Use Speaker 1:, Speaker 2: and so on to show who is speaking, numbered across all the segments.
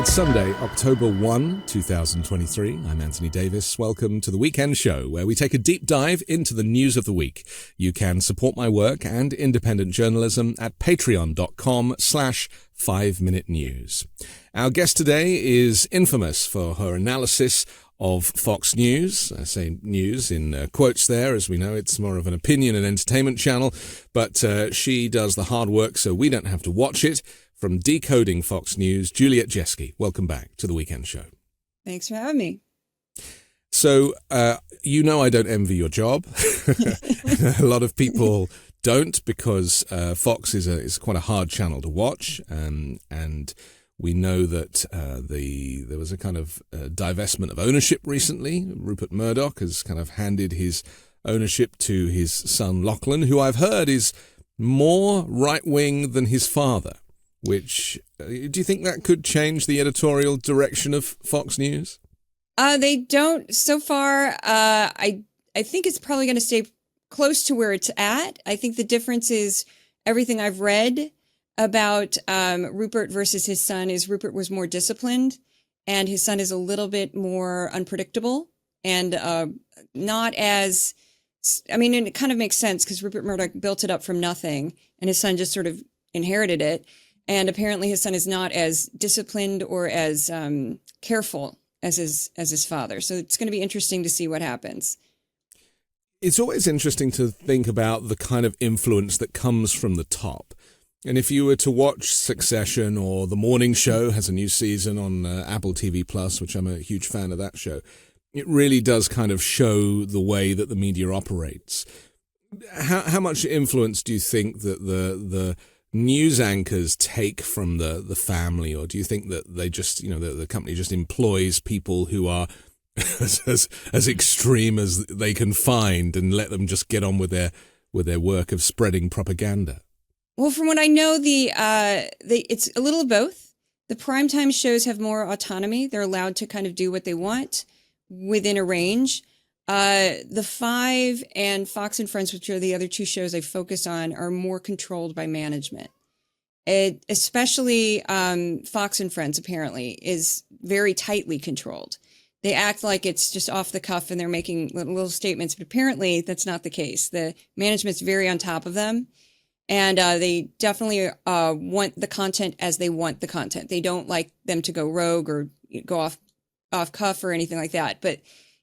Speaker 1: It's Sunday, October 1, 2023. I'm Anthony Davis. Welcome to the Weekend Show, where we take a deep dive into the news of the week. You can support my work and independent journalism at patreon.com/5Minute News. Our guest today is infamous for her analysis of Fox News. I say news in quotes there, as we know it's more of an opinion and entertainment channel, but she does the hard work so we don't have to watch it. From Decoding Fox News, Juliet Jeske, welcome back to the Weekend Show.
Speaker 2: Thanks for having me.
Speaker 1: So, you know I don't envy your job. A lot of people don't, because Fox is quite a hard channel to watch, and we know that there was a kind of divestment of ownership recently. Rupert Murdoch has kind of handed his ownership to his son Lachlan, who I've heard is more right-wing than his father. Which, do you think that could change the editorial direction of Fox News?
Speaker 2: They don't so far. I think it's probably going to stay close to where it's at. I think the difference is everything I've read about Rupert versus his son is Rupert was more disciplined and his son is a little bit more unpredictable and not as, I mean, and it kind of makes sense because Rupert Murdoch built it up from nothing and his son just sort of inherited it. And apparently his son is not as disciplined or as careful as his father. So it's going to be interesting to see what happens.
Speaker 1: It's always interesting to think about the kind of influence that comes from the top. And if you were to watch Succession, or The Morning Show has a new season on Apple TV Plus, which I'm a huge fan of that show, it really does kind of show the way that the media operates. How much influence do you think that the news anchors take from the family, or do you think that they just, the company just employs people who are as extreme as they can find and let them just get on with their work of spreading propaganda?
Speaker 2: Well, from what I know, it's a little of both. The primetime shows have more autonomy. They're allowed to kind of do what they want within a range. The Five and Fox and Friends, which are the other two shows I focus on, are more controlled by management. Especially Fox and Friends, apparently, is very tightly controlled. They act like it's just off the cuff and they're making little statements, but apparently that's not the case. The management's very on top of them, and they definitely want the content as they want the content. They don't like them to go rogue or go off cuff or anything like that. But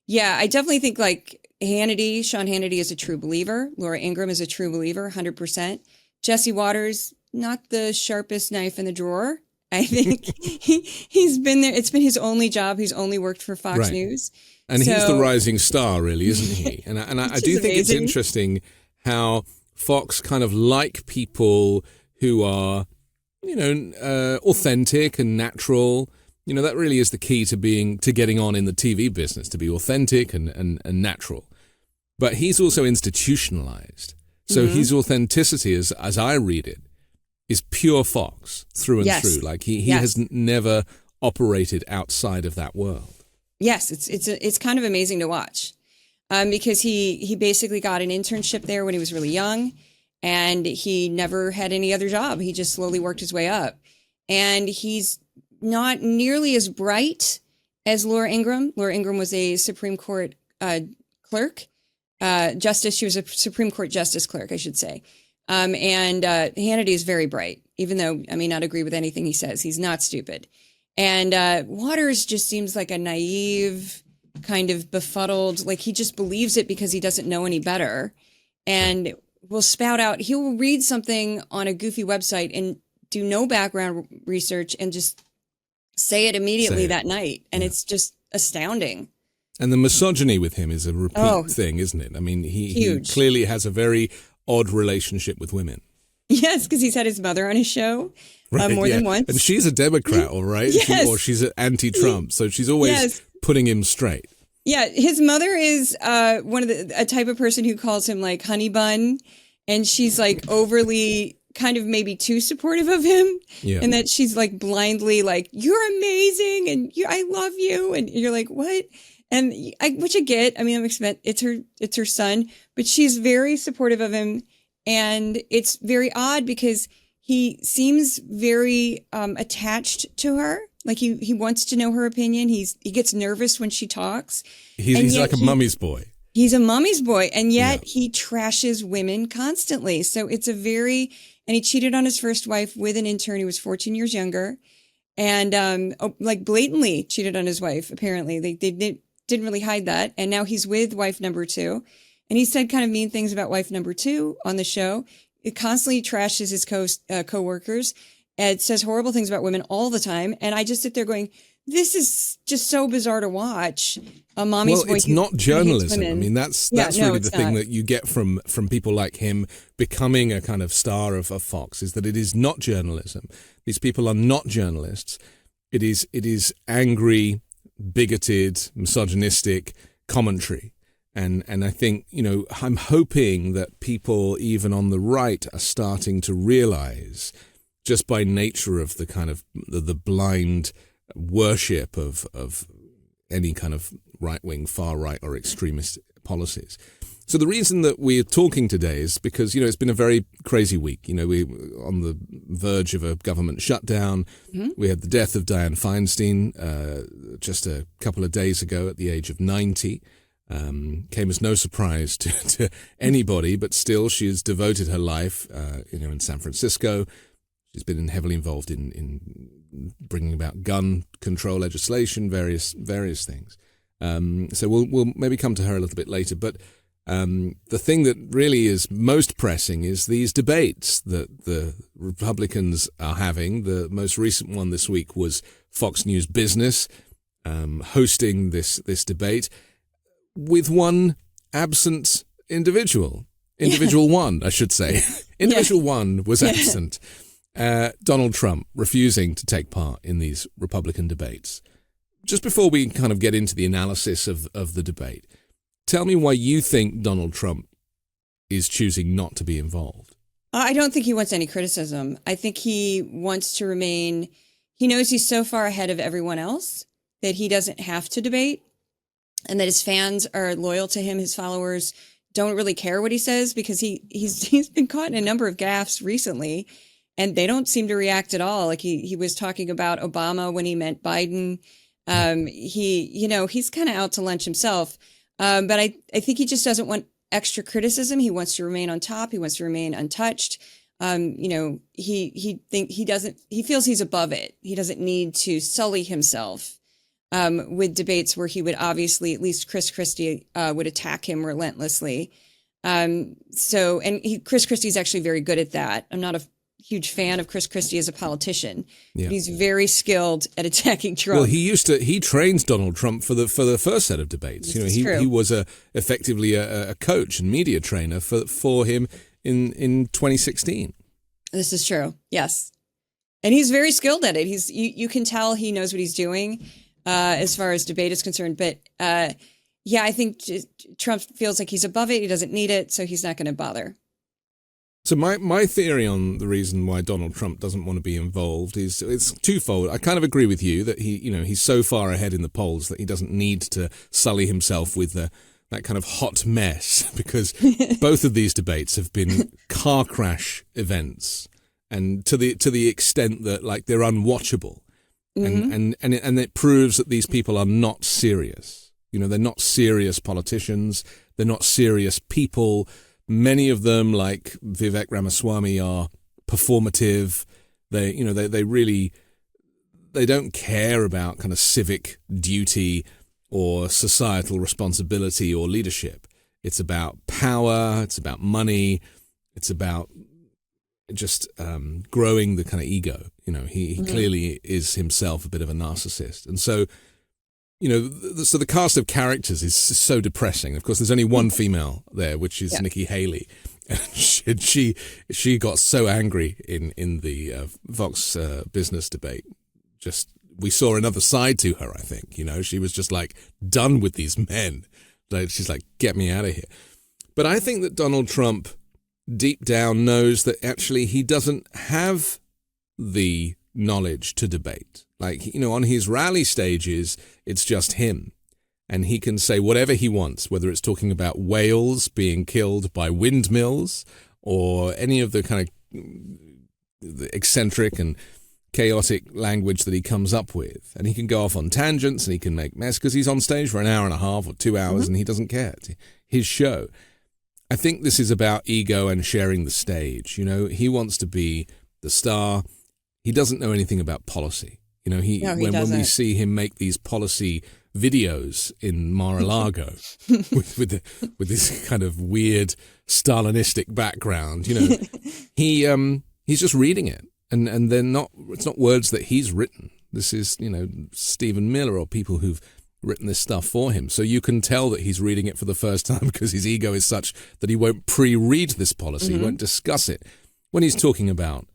Speaker 2: yeah, I definitely think like Sean Hannity is a true believer. Laura Ingraham is a true believer, 100%. Jesse Waters, not the sharpest knife in the drawer. I think he's been there. It's been his only job. He's only worked for Fox News.
Speaker 1: And he's the rising star, really, isn't he? And I do think it's interesting how Fox kind of like people who are, authentic and natural. That really is the key to getting on in the TV business, to be authentic and natural. But he's also institutionalized. So his authenticity, as I read it, is pure Fox through and through. Like he has never operated outside of that world.
Speaker 2: Yes, it's kind of amazing to watch because he basically got an internship there when he was really young, and he never had any other job. He just slowly worked his way up, and he's not nearly as bright as Laura Ingraham. Laura Ingraham was a Supreme Court clerk, justice. She was a Supreme Court justice clerk, I should say. And Hannity is very bright, even though I may not agree with anything he says. He's not stupid. And Waters just seems like a naive, kind of befuddled, like he just believes it because he doesn't know any better, and will spout out. He will read something on a goofy website and do no background research and just say it immediately that night. And it's just astounding.
Speaker 1: And the misogyny with him is a repeat thing, isn't it? I mean, he clearly has a very odd relationship with women.
Speaker 2: Yes, because he's had his mother on his show more than once.
Speaker 1: And she's a Democrat, all right?
Speaker 2: Yes.
Speaker 1: Or she's anti-Trump. So she's always putting him straight.
Speaker 2: Yeah, his mother is a type of person who calls him like honey bun. And she's like overly kind of maybe too supportive of him, and that she's like blindly like, you're amazing and I love you, and you're like, what? And which I get. I mean, it's her son, but she's very supportive of him, and it's very odd because he seems very attached to her, Like he wants to know her opinion. He gets nervous when she talks.
Speaker 1: He's like a mummy's boy.
Speaker 2: He's a mummy's boy, and yet he trashes women constantly. So it's and he cheated on his first wife with an intern who was 14 years younger, and like blatantly cheated on his wife. Apparently, they didn't really hide that. And now he's with wife number 2, and he said kind of mean things about wife number 2 on the show. It constantly trashes his co-workers. It says horrible things about women all the time, and I just sit there going, "This is just so bizarre to watch." A mommy's boy.
Speaker 1: It's not journalism. I mean, that's really the thing that you get from people like him becoming a kind of star of Fox, is that it is not journalism. These people are not journalists. It is angry, bigoted, misogynistic commentary. And I think, I'm hoping that people even on the right are starting to realize, just by nature of the kind of the blind worship of any kind of right-wing, far-right or extremist policies. So the reason that we're talking today is because, it's been a very crazy week. We're on the verge of a government shutdown. Mm-hmm. We had the death of Dianne Feinstein just a couple of days ago at the age of 90. Came as no surprise to anybody, but still she has devoted her life, in San Francisco. She's been heavily involved in bringing about gun control legislation, various things. So we'll maybe come to her a little bit later. But the thing that really is most pressing is these debates that the Republicans are having. The most recent one this week was Fox News Business hosting this debate with one absent individual. Individual one, I should say. Individual one was absent. Donald Trump refusing to take part in these Republican debates. Just before we kind of get into the analysis of the debate, tell me why you think Donald Trump is choosing not to be involved.
Speaker 2: I don't think he wants any criticism. I think he wants to remain, he knows he's so far ahead of everyone else that he doesn't have to debate, and that his fans are loyal to him. His followers don't really care what he says, because he's been caught in a number of gaffes recently. And they don't seem to react at all. Like he was talking about Obama when he meant Biden. He's kind of out to lunch himself. But I think he just doesn't want extra criticism. He wants to remain on top. He wants to remain untouched. He feels he's above it. He doesn't need to sully himself with debates where he would obviously, at least Chris Christie would attack him relentlessly. Chris Christie's actually very good at that. I'm not a huge fan of Chris Christie as a politician. Yeah. But he's very skilled at attacking Trump.
Speaker 1: Well, he trained Donald Trump for the first set of debates. He was effectively a coach and media trainer for him in 2016.
Speaker 2: This is true. Yes. And he's very skilled at it. You can tell he knows what he's doing as far as debate is concerned. But I think Trump feels like he's above it. He doesn't need it, so he's not going to bother.
Speaker 1: So my theory on the reason why Donald Trump doesn't want to be involved is it's twofold. I kind of agree with you that he's so far ahead in the polls that he doesn't need to sully himself with that kind of hot mess, because both of these debates have been car crash events, and to the extent that like they're unwatchable, mm-hmm. and it proves that these people are not serious. They're not serious politicians. They're not serious people. Many of them, like Vivek Ramaswamy, are performative. They don't care about kind of civic duty or societal responsibility or leadership. It's about power. It's about money. It's about just growing the kind of ego. He mm-hmm. clearly is himself a bit of a narcissist, and so. So the cast of characters is so depressing. Of course, there's only one female there, which is Nikki Haley. And she got so angry in the Fox business debate. Just we saw another side to her, I think. She was just like done with these men. She's like, get me out of here. But I think that Donald Trump deep down knows that actually he doesn't have the knowledge to debate. Like, on his rally stages, it's just him. And he can say whatever he wants, whether it's talking about whales being killed by windmills or any of the kind of the eccentric and chaotic language that he comes up with. And he can go off on tangents and he can make mess because he's on stage for an hour and a half or 2 hours and he doesn't care. It's his show. I think this is about ego and sharing the stage. You know, he wants to be the star. He doesn't know anything about policy. You know, when we see him make these policy videos in Mar-a-Lago with this kind of weird Stalinistic background, you know, he's just reading it, and it's not words that he's written. This is, you know, Stephen Miller or people who've written this stuff for him. So you can tell that he's reading it for the first time because his ego is such that he won't pre-read this policy, he won't discuss it. When he's talking about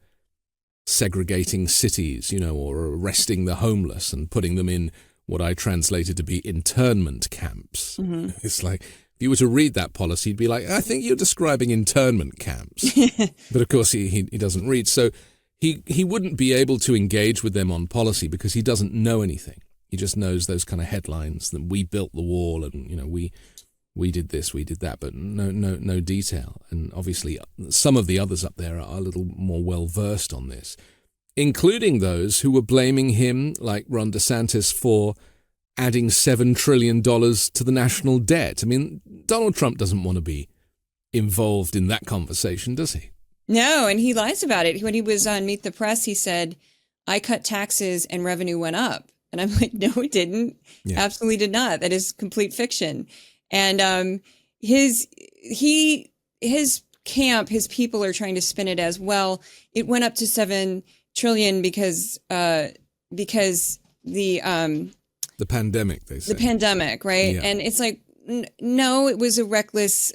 Speaker 1: segregating cities, you know, or arresting the homeless and putting them in what I translated to be internment camps. It's like, if you were to read that policy, you'd be like, I think you're describing internment camps. But of course, he doesn't read. So he wouldn't be able to engage with them on policy because he doesn't know anything. He just knows those kind of headlines that we built the wall and, you know, we did this, we did that, but no detail. And obviously some of the others up there are a little more well-versed on this, including those who were blaming him, like Ron DeSantis, for adding $7 trillion to the national debt. I mean, Donald Trump doesn't want to be involved in that conversation, does he? No,
Speaker 2: and he lies about it. When he was on Meet the Press, he said, I cut taxes and revenue went up. And I'm like, no, it didn't. Yeah. Absolutely did not. That is complete fiction. And his camp, his people are trying to spin it as, well, it went up to $7 trillion because the
Speaker 1: pandemic, they say.
Speaker 2: The pandemic, right? Yeah. And it's like, no, it was a reckless,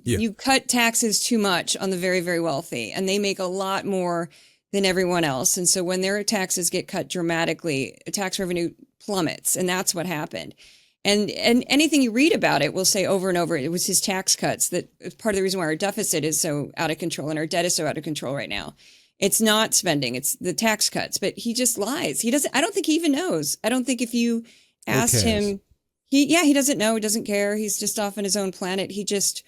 Speaker 2: you cut taxes too much on the very, very wealthy, and they make a lot more than everyone else. And so when their taxes get cut dramatically, tax revenue plummets, and that's what happened. And anything you read about it will say over and over, it was his tax cuts that is part of the reason why our deficit is so out of control and our debt is so out of control right now. It's not spending, it's the tax cuts, but he just lies. I don't think he even knows. I don't think if you asked him, he doesn't know, he doesn't care. He's just off on his own planet. He just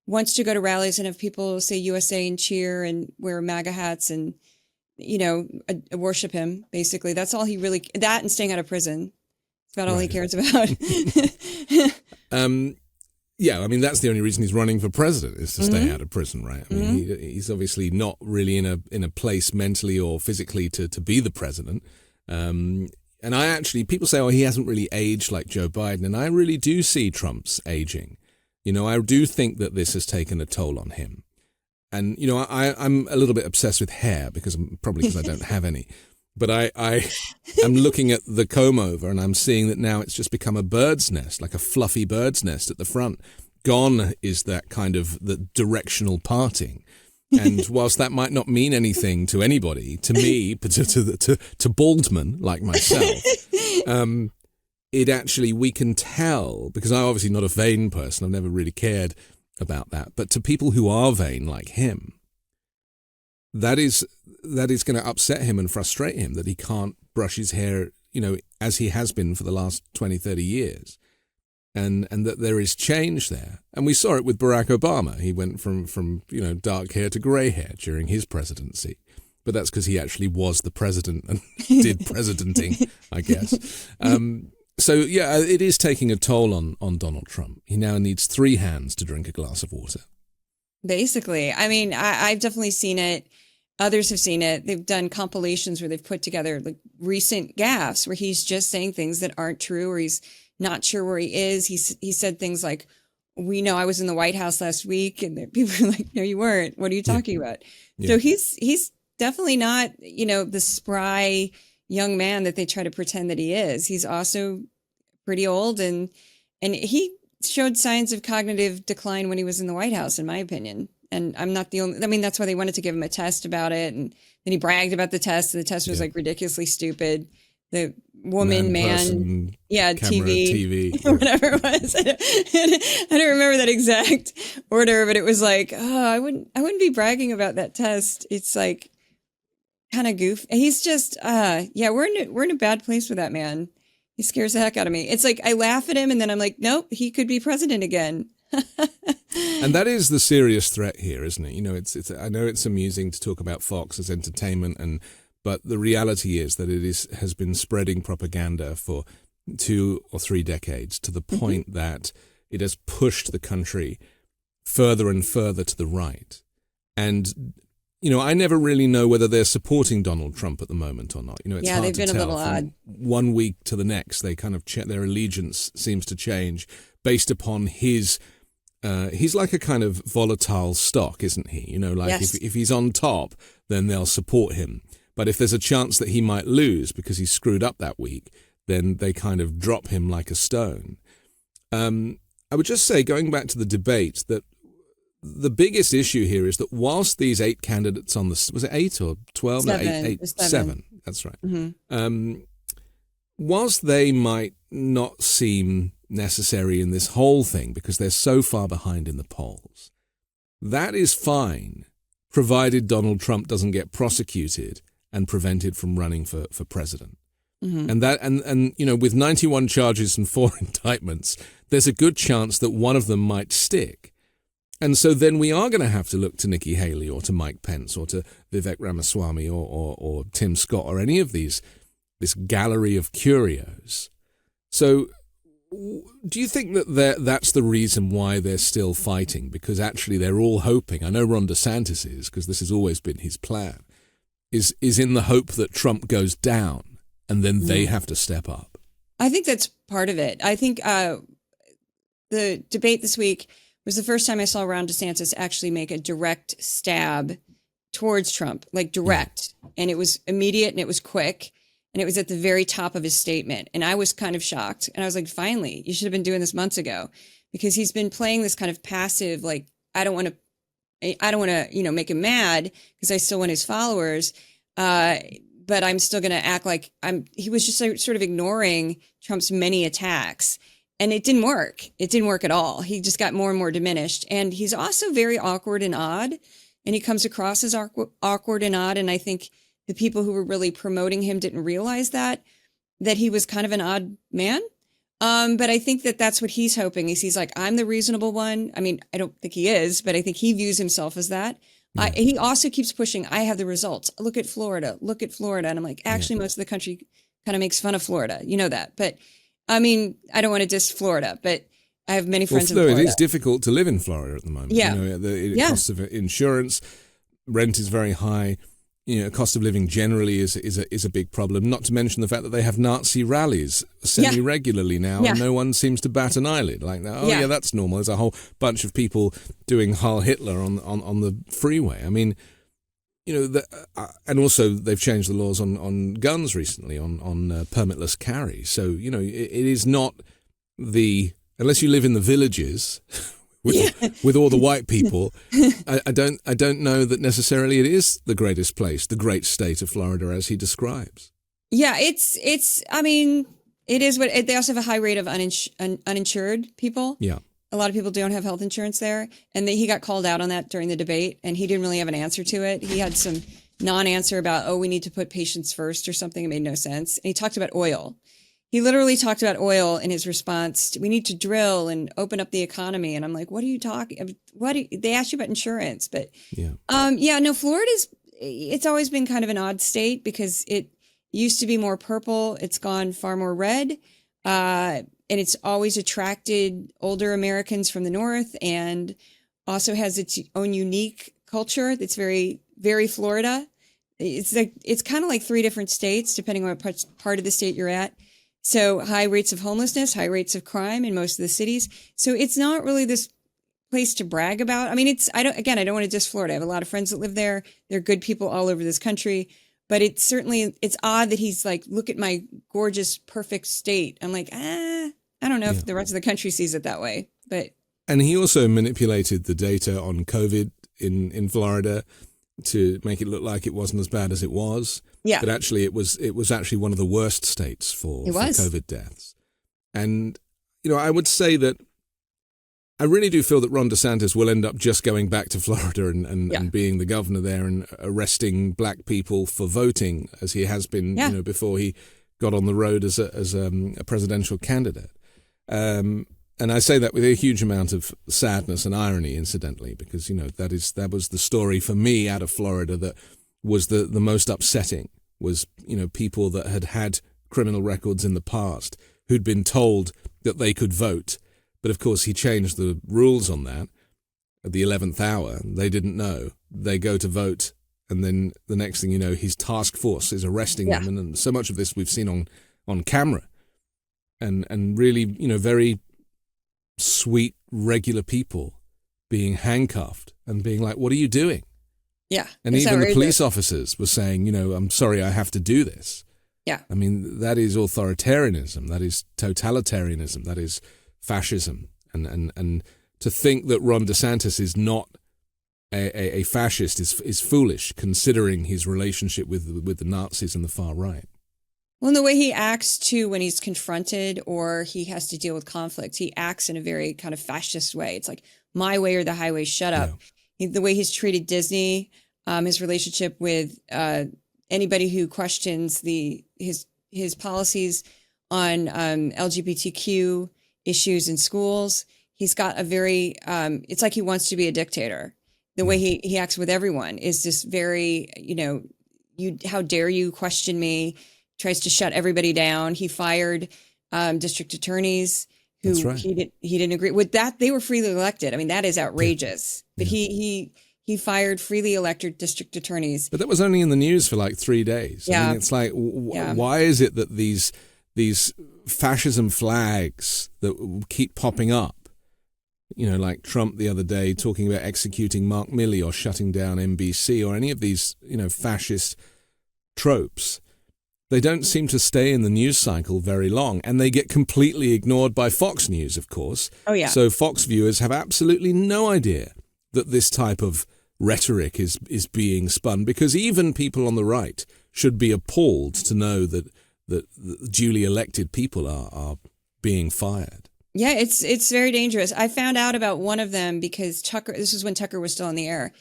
Speaker 2: wants to go to rallies and have people say USA and cheer and wear MAGA hats and, you know, worship him, basically. That's all he really, that and staying out of prison. It's about all he cares about.
Speaker 1: Yeah, I mean, that's the only reason he's running for president is to stay out of prison, right? I mean, he's obviously not really in a place mentally or physically to be the president. And people say, oh, he hasn't really aged like Joe Biden. And I really do see Trump's aging. You know, I do think that this has taken a toll on him. And, you know, I'm a little bit obsessed with hair because I don't have any. But I'm looking at the comb over and I'm seeing that now it's just become a bird's nest, like a fluffy bird's nest at the front. Gone is that kind of the directional parting. And whilst that might not mean anything to anybody, to me, to bald men like myself, it actually, we can tell, because I'm obviously not a vain person, I've never really cared about that, but to people who are vain like him, that is going to upset him and frustrate him that he can't brush his hair, you know, as he has been for the last 20, 30 years. And that there is change there. And we saw it with Barack Obama. He went from you know, dark hair to grey hair during his presidency. But that's because he actually was the president and did presidenting, I guess. So, yeah, it is taking a toll on Donald Trump. He now needs 3 hands to drink a glass of water.
Speaker 2: Basically. I mean, I've definitely seen it. Others have seen it. They've done compilations where they've put together like recent gaffes where he's just saying things that aren't true or he's not sure where he is. He said things like, we know I was in the White House last week. And people are like, no, you weren't. What are you talking about? Yeah. So he's definitely not, you know, the spry young man that they try to pretend that he is. He's also pretty old and he showed signs of cognitive decline when he was in the White House, in my opinion. And I'm not the only, I mean, that's why they wanted to give him a test about it. And then he bragged about the test and the test was like ridiculously stupid. The woman, man, TV. Whatever it was. I don't remember that exact order, but it was like, oh, I wouldn't be bragging about that test. It's like kind of goof. He's just, we're in a bad place with that man. He scares the heck out of me. It's like I laugh at him and then I'm like, nope, he could be president again.
Speaker 1: And that is the serious threat here, isn't it? You know, it's I know it's amusing to talk about Fox as entertainment and But the reality is that has been spreading propaganda for 2 or 3 decades to the point that it has pushed the country further and further to the right. And, I never really know whether they're supporting Donald Trump at the moment or not. It's hard
Speaker 2: they've
Speaker 1: to
Speaker 2: been
Speaker 1: tell.
Speaker 2: a little odd.
Speaker 1: One week to the next, they kind of their allegiance seems to change based upon his. He's like a kind of volatile stock, isn't he?
Speaker 2: Yes.
Speaker 1: if he's on top, then they'll support him. But if there's a chance that he might lose because he screwed up that week, then they kind of drop him like a stone. I would just say, going back to the debate, that the biggest issue here is that whilst these 8 candidates on the... Was it 8 or 12?
Speaker 2: 7.
Speaker 1: No, 8, 7. That's right.
Speaker 2: Mm-hmm.
Speaker 1: Whilst they might not seem necessary in this whole thing because they're so far behind in the polls, that is fine, provided Donald Trump doesn't get prosecuted and prevented from running for president. Mm-hmm. And with 91 charges and 4 indictments, there's a good chance that one of them might stick. And so then we are going to have to look to Nikki Haley or to Mike Pence or to Vivek Ramaswamy or Tim Scott or any of this gallery of curios. So do you think that that's the reason why they're still fighting? Because actually they're all hoping, I know Ron DeSantis is, because this has always been his plan, is in the hope that Trump goes down and then they have to step up.
Speaker 2: I think that's part of it. I think the debate this week was the first time I saw Ron DeSantis actually make a direct stab towards Trump, like direct. Yeah. And it was immediate and it was quick. And it was at the very top of his statement. And I was kind of shocked. And I was like, finally, you should have been doing this months ago, because he's been playing this kind of passive, like, I don't want to, make him mad because I still want his followers. But I'm still going to act like he was just sort of ignoring Trump's many attacks. And it didn't work. It didn't work at all. He just got more and more diminished. And he's also very awkward and odd. And he comes across as awkward and odd. And I think the people who were really promoting him didn't realize that he was kind of an odd man. But I think that's what he's hoping is he's like, I'm the reasonable one. I mean, I don't think he is, but I think he views himself as that. Yeah. He also keeps pushing, I have the results. Look at Florida. And I'm like, actually, most of the country kind of makes fun of Florida. You know that. But I mean, I don't want to diss Florida, but I have many friends in Florida.
Speaker 1: It is difficult to live in Florida at the moment.
Speaker 2: Yeah.
Speaker 1: The cost of insurance, rent is very high. Cost of living generally is a big problem, not to mention the fact that they have Nazi rallies semi-regularly now, and no one seems to bat an eyelid. Like, that's normal. There's a whole bunch of people doing Heil Hitler on the freeway. I mean, and also they've changed the laws on guns recently, on permitless carry. So, it is not unless you live in the villages... with all the white people, I don't know that necessarily it is the greatest place, the great state of Florida as he describes.
Speaker 2: Yeah, it's. I mean, it is what they also have a high rate of uninsured people. Yeah, a lot of people don't have health insurance there, and he got called out on that during the debate, and he didn't really have an answer to it. He had some non-answer about, we need to put patients first or something. It made no sense. And he talked about oil. He literally talked about oil in his response. We need to drill and open up the economy. And I'm like, what are you talking? They asked you about insurance, but Florida's, it's always been kind of an odd state because it used to be more purple. It's gone far more red. And it's always attracted older Americans from the North and also has its own unique culture that's very, very Florida. It's kind of like 3 different states, depending on what part of the state you're at. So high rates of homelessness, high rates of crime in most of the cities. So it's not really this place to brag about. I mean, I don't want to diss Florida. I have a lot of friends that live there. They're good people all over this country. But it's odd that he's like, look at my gorgeous, perfect state. I'm like, I don't know if the rest of the country sees it that way.
Speaker 1: And he also manipulated the data on COVID in Florida to make it look like it wasn't as bad as it was. Yeah. But actually it was actually one of the worst states for COVID deaths. And, I would say that I really do feel that Ron DeSantis will end up just going back to Florida and being the governor there and arresting black people for voting, as he has been, before he got on the road as a presidential candidate. And I say that with a huge amount of sadness and irony, incidentally, because, that was the story for me out of Florida that was the most upsetting, was, people that had criminal records in the past who'd been told that they could vote. But of course, he changed the rules on that at the 11th hour. They didn't know. They go to vote, and then the next thing you know, his task force is arresting them. And so much of this we've seen on camera. And really, very sweet, regular people being handcuffed and being like, what are you doing?
Speaker 2: Yeah.
Speaker 1: And even outrageous. The police officers were saying, I'm sorry, I have to do this.
Speaker 2: Yeah.
Speaker 1: I mean, that is authoritarianism. That is totalitarianism. That is fascism. And to think that Ron DeSantis is not a fascist is foolish, considering his relationship with the Nazis and the far right.
Speaker 2: Well, and the way he acts, too, when he's confronted or he has to deal with conflict, he acts in a very kind of fascist way. It's like, my way or the highway, shut up. Yeah. The way he's treated Disney, his relationship with anybody who questions his policies on LGBTQ issues in schools. He's got a very, it's like he wants to be a dictator. The way he acts with everyone is just very, how dare you question me? Tries to shut everybody down. He fired district attorneys who he didn't agree with that. They were freely elected. I mean, that is outrageous. But he fired freely elected district attorneys.
Speaker 1: But that was only in the news for like 3 days.
Speaker 2: Yeah.
Speaker 1: I mean, it's like, why is it that these fascism flags that keep popping up, like Trump the other day talking about executing Mark Milley or shutting down NBC or any of these, fascist tropes, they don't seem to stay in the news cycle very long, and they get completely ignored by Fox News, of course.
Speaker 2: Oh, yeah.
Speaker 1: So Fox viewers have absolutely no idea that this type of rhetoric is being spun, because even people on the right should be appalled to know that duly elected people are being fired.
Speaker 2: Yeah, it's very dangerous. I found out about one of them because this was when Tucker was still on the air.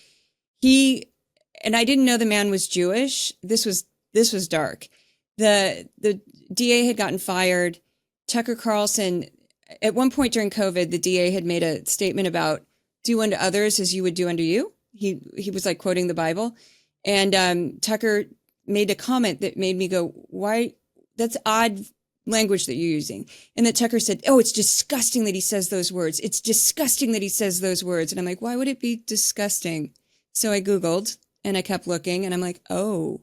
Speaker 2: And I didn't know the man was Jewish. This was dark. The DA had gotten fired. Tucker Carlson, at one point during COVID, the DA had made a statement about do unto others as you would do unto you. He was like quoting the Bible. And Tucker made a comment that made me go, why? That's odd language that you're using. And that Tucker said, oh, it's disgusting that he says those words. It's disgusting that he says those words. And I'm like, why would it be disgusting? So I Googled and I kept looking and I'm like, oh,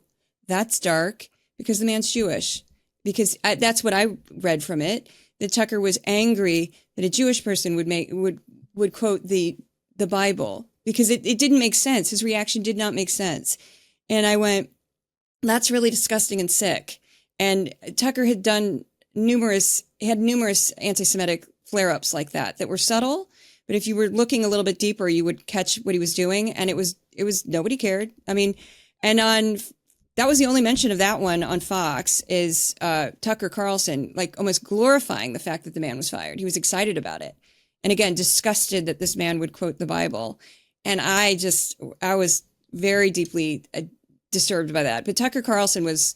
Speaker 2: that's dark. Because the man's Jewish. Because that's what I read from it. That Tucker was angry that a Jewish person would quote the Bible, because it didn't make sense. His reaction did not make sense. And I went, that's really disgusting and sick. And Tucker had numerous anti-Semitic flare-ups like that were subtle. But if you were looking a little bit deeper, you would catch what he was doing. And it was nobody cared. I mean, that was the only mention of that one on Fox is Tucker Carlson, like almost glorifying the fact that the man was fired. He was excited about it. And again, disgusted that this man would quote the Bible. And I was very deeply disturbed by that. But Tucker Carlson was,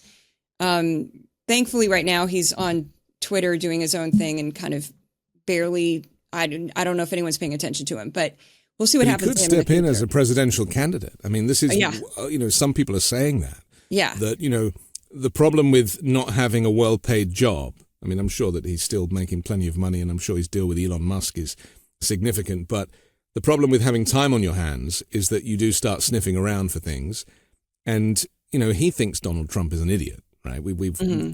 Speaker 2: thankfully right now he's on Twitter doing his own thing and kind of barely, I don't know if anyone's paying attention to him, but we'll see what happens.
Speaker 1: He could step in as a presidential candidate. I mean, this is, some people are saying that.
Speaker 2: Yeah.
Speaker 1: That, the problem with not having a well-paid job, I mean, I'm sure that he's still making plenty of money and I'm sure his deal with Elon Musk is significant. But the problem with having time on your hands is that you do start sniffing around for things. And, he thinks Donald Trump is an idiot, right?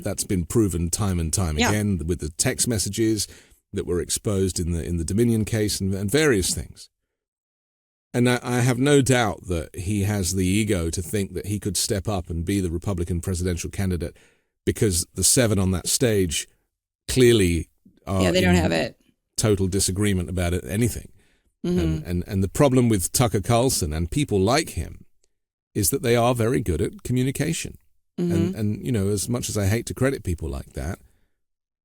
Speaker 1: That's been proven time and time again with the text messages that were exposed in the Dominion case and various things. And I have no doubt that he has the ego to think that he could step up and be the Republican presidential candidate, because the 7 on that stage clearly are
Speaker 2: they don't have it.
Speaker 1: Total disagreement about anything. Mm-hmm. And the problem with Tucker Carlson and people like him is that they are very good at communication. Mm-hmm. And as much as I hate to credit people like that,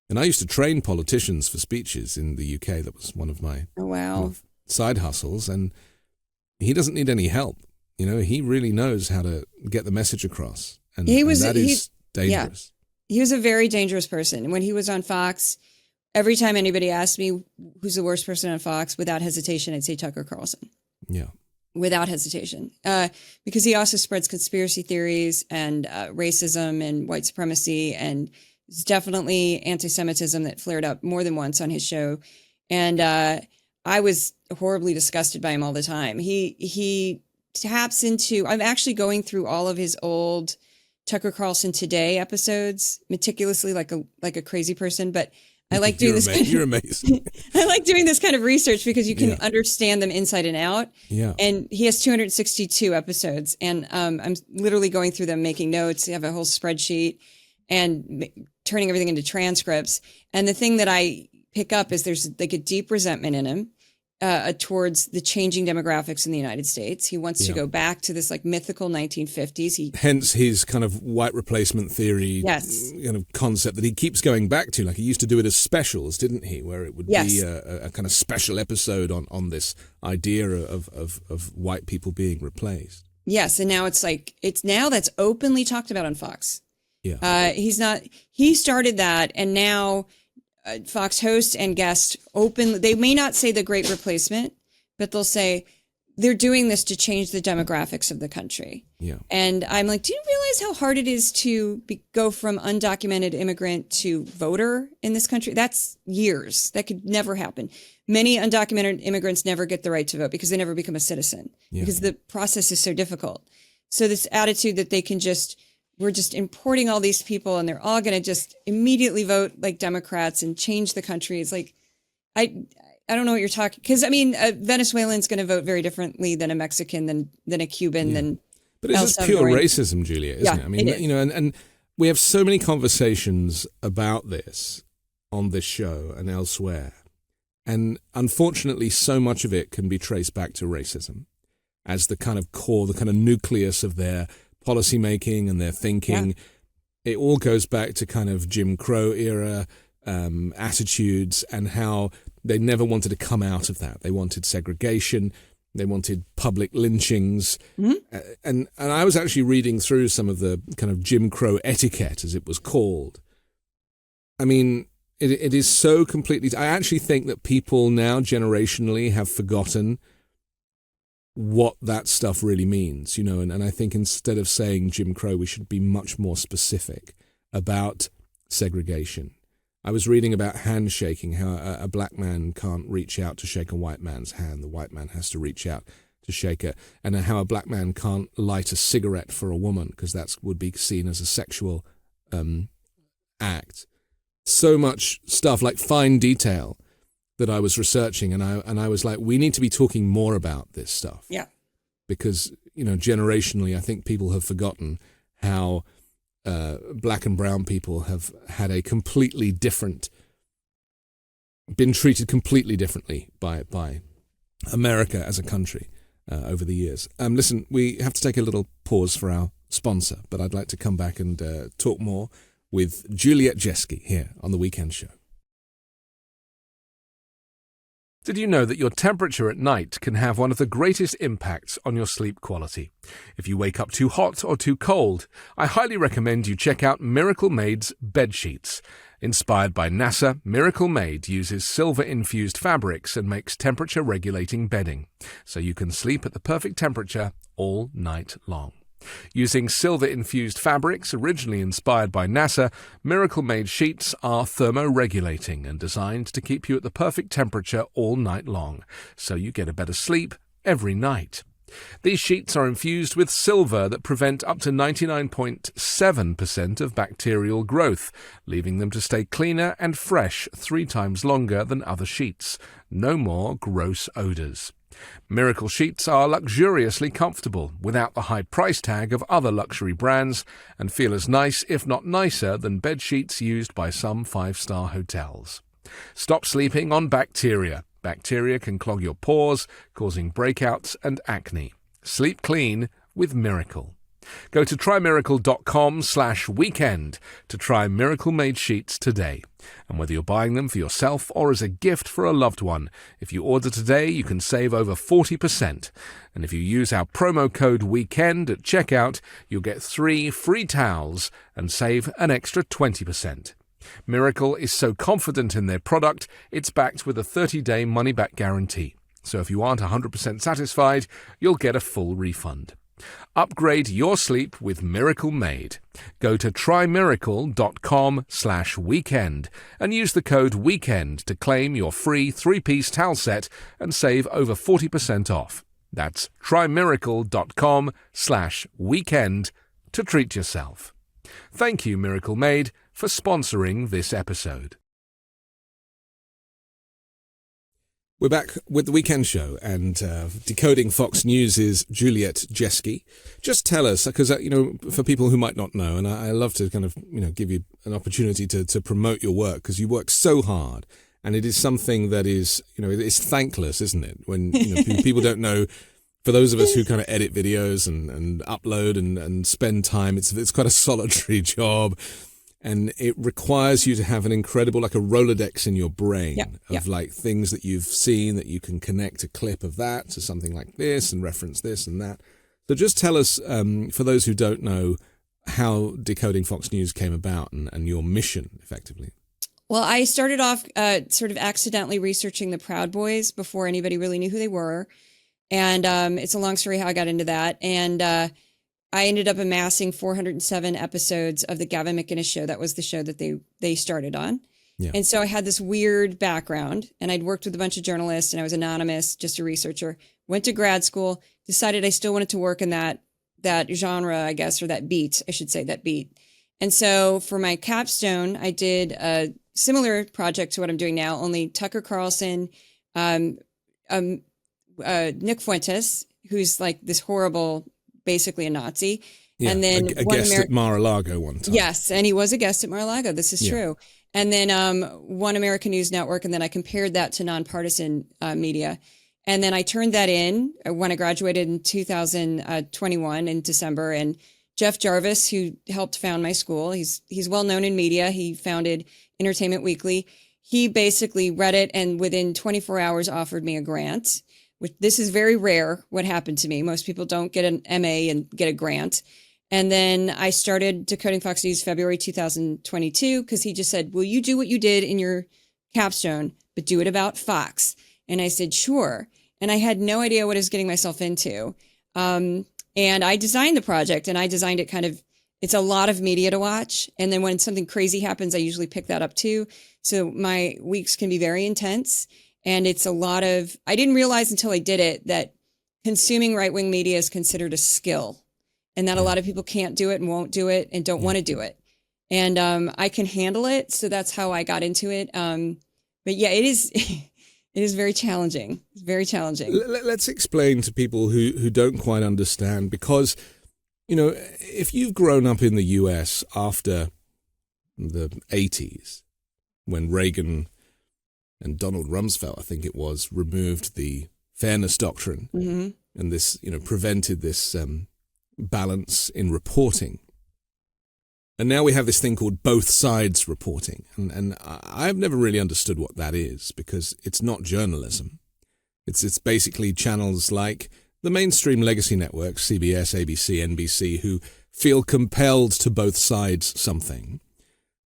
Speaker 1: and I used to train politicians for speeches in the UK. That was one of my side hustles. And he doesn't need any help. He really knows how to get the message across. And that is dangerous.
Speaker 2: Yeah. He was a very dangerous person. When he was on Fox, every time anybody asked me who's the worst person on Fox, without hesitation, I'd say Tucker Carlson.
Speaker 1: Yeah.
Speaker 2: without hesitation, because he also spreads conspiracy theories and racism and white supremacy, and it's definitely anti-Semitism that flared up more than once on his show. And I was horribly disgusted by him all the time. He taps into, I'm actually going through all of his old Tucker Carlson Today episodes meticulously, like a crazy person, but I like doing this.
Speaker 1: You're amazing.
Speaker 2: I like doing this kind of research because you can understand them inside and out.
Speaker 1: Yeah.
Speaker 2: And he has 262 episodes, and I'm literally going through them, making notes. I have a whole spreadsheet and turning everything into transcripts. And the thing that I pick up is there's like a deep resentment in him towards the changing demographics in the United States. He wants to go back to this like mythical 1950s. Hence
Speaker 1: his kind of white replacement theory kind of concept that he keeps going back to. Like he used to do it as specials, didn't he? Where it would be a kind of special episode on this idea of white people being replaced.
Speaker 2: Yes, and now that's openly talked about on Fox.
Speaker 1: Yeah.
Speaker 2: He started that, and now Fox hosts and guests they may not say the great replacement, but they'll say they're doing this to change the demographics of the country.
Speaker 1: Yeah.
Speaker 2: And I'm like, do you realize how hard it is to go from undocumented immigrant to voter in this country? That's years. That could never happen. Many undocumented immigrants never get the right to vote because they never become a citizen because the process is so difficult. So this attitude that they can we're just importing all these people and they're all going to just immediately vote like Democrats and change the country. It's like, I don't know what you're talking, because I mean, a Venezuelan's going to vote very differently than a Mexican, than a Cuban,
Speaker 1: But it's just pure racism, Juliet, isn't it? I mean, and we have so many conversations about this on this show and elsewhere. And unfortunately, so much of it can be traced back to racism as the kind of core, the kind of nucleus of their policy making and their thinking. It all goes back to kind of Jim Crow era attitudes and how they never wanted to come out of that. They wanted segregation. They wanted public lynchings. Mm-hmm. And I was actually reading through some of the kind of Jim Crow etiquette, as it was called. I mean, it is so completely... I actually think that people now generationally have forgotten what that stuff really means, and I think instead of saying Jim Crow, we should be much more specific about segregation. I was reading about handshaking, how a black man can't reach out to shake a white man's hand. The white man has to reach out to shake it. And how a black man can't light a cigarette for a woman because that would be seen as a sexual act. So much stuff, like fine detail, that I was researching, and I was like, we need to be talking more about this stuff.
Speaker 2: Yeah.
Speaker 1: Because, generationally, I think people have forgotten how black and brown people have had been treated completely differently by America as a country over the years. Listen, we have to take a little pause for our sponsor, but I'd like to come back and talk more with Juliet Jeske here on The Weekend Show. Did you know that your temperature at night can have one of the greatest impacts on your sleep quality? If you wake up too hot or too cold, I highly recommend you check out Miracle Made's bed sheets. Inspired by NASA, Miracle Made uses silver-infused fabrics and makes temperature-regulating bedding, so you can sleep at the perfect temperature all night long. Using silver-infused fabrics originally inspired by NASA, Miracle Made sheets are thermoregulating and designed to keep you at the perfect temperature all night long, so you get a better sleep every night. These sheets are infused with silver that prevent up to 99.7% of bacterial growth, leaving them to stay cleaner and fresh 3 times longer than other sheets. No more gross odors. Miracle sheets are luxuriously comfortable, without the high price tag of other luxury brands, and feel as nice, if not nicer, than bed sheets used by some 5-star hotels. Stop sleeping on bacteria. Bacteria can clog your pores, causing breakouts and acne. Sleep clean with Miracle. Go to trymiracle.com/weekend to try Miracle Made sheets today. And whether you're buying them for yourself or as a gift for a loved one, if you order today, you can save over 40%. And if you use our promo code WEEKEND at checkout, you'll get 3 free towels and save an extra 20%. Miracle is so confident in their product, it's backed with a 30-day money-back guarantee. So if you aren't 100% satisfied, you'll get a full refund. Upgrade your sleep with Miracle Made. Go to trymiracle.com/weekend and use the code WEEKEND to claim your free 3-piece towel set and save over 40% off. That's trymiracle.com/weekend to treat yourself. Thank you, Miracle Made, for sponsoring this episode. We're back with the Weekend Show, and Decoding Fox News' Juliet Jeske. Just tell us, because, for people who might not know, and I love to kind of, give you an opportunity to promote your work, because you work so hard, and it is something that is, it's thankless, isn't it? When people don't know, for those of us who kind of edit videos and upload and spend time, it's quite a solitary job. And it requires you to have an incredible, like a Rolodex in your brain of like things that you've seen that you can connect a clip of that to something like this and reference this and that. So just tell us, for those who don't know, how Decoding Fox News came about and your mission, effectively.
Speaker 2: Well, I started off sort of accidentally researching the Proud Boys before anybody really knew who they were. And it's a long story how I got into that. And I ended up amassing 407 episodes of the Gavin McInnes show. That was the show that they started on. Yeah. And so I had this weird background, and I'd worked with a bunch of journalists, and I was anonymous, just a researcher, went to grad school, decided I still wanted to work in that genre, I guess, or that beat. And so for my capstone, I did a similar project to what I'm doing now, only Tucker Carlson, Nick Fuentes, who's like this horrible, basically a Nazi.
Speaker 1: Yeah,
Speaker 2: and then
Speaker 1: a guest at Mar-a-Lago one time.
Speaker 2: Yes, and he was a guest at Mar-a-Lago. This is true. And then One American News Network, and then I compared that to nonpartisan media. And then I turned that in when I graduated in 2021 in December. And Jeff Jarvis, who helped found my school, he's well known in media. He founded Entertainment Weekly. He basically read it and within 24 hours offered me a grant. This is very rare what happened to me. Most people don't get an MA and get a grant. And then I started Decoding Fox News February 2022 because he just said, will you do what you did in your capstone, but do it about Fox? And I said, sure. And I had no idea what I was getting myself into. And I designed the project, and I designed it it's a lot of media to watch. And then when something crazy happens, I usually pick that up too. So my weeks can be very intense. And it's a lot of, I didn't realize until I did it that consuming right-wing media is considered a skill, and that a lot of people can't do it and won't do it and don't want to do it. And I can handle it. So that's how I got into it. But yeah, it is very challenging. It's very challenging.
Speaker 1: Let's explain to people who don't quite understand, because, if you've grown up in the US after the 80s, when Reagan and Donald Rumsfeld, I think it was, removed the fairness doctrine, and this, prevented this balance in reporting. And now we have this thing called both sides reporting. And I've never really understood what that is, because it's not journalism. It's basically channels like the mainstream legacy networks, CBS, ABC, NBC, who feel compelled to both sides something.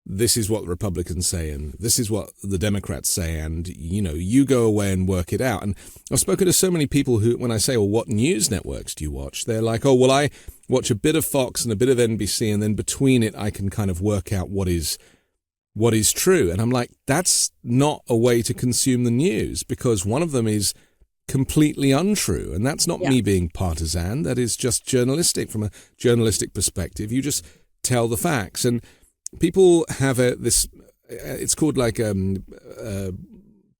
Speaker 1: This is what the Republicans say, and this is what the Democrats say, and, you go away and work it out. And I've spoken to so many people who, when I say, well, what news networks do you watch? They're like, oh, well, I watch a bit of Fox and a bit of NBC, and then between it, I can kind of work out what is true. And I'm like, that's not a way to consume the news, because one of them is completely untrue. And that's not me being partisan. That is just journalistic. From a journalistic perspective, you just tell the facts. And people have it's called like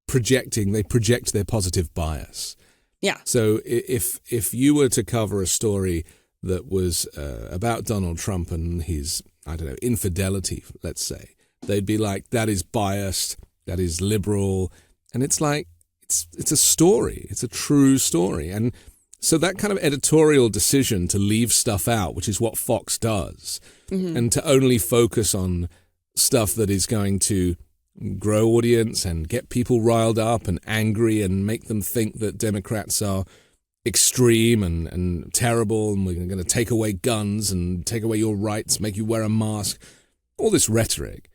Speaker 1: projecting. They project their positive bias. Yeah. So if you were to cover a story that was about Donald Trump and his, infidelity, let's say, they'd be like, that is biased, that is liberal. And it's like, it's a story. It's a true story. And so that kind of editorial decision to leave stuff out, which is what Fox does, and to only focus on stuff that is going to grow audience and get people riled up and angry and make them think that Democrats are extreme and terrible, and we're going to take away guns and take away your rights, make you wear a mask, all this rhetoric.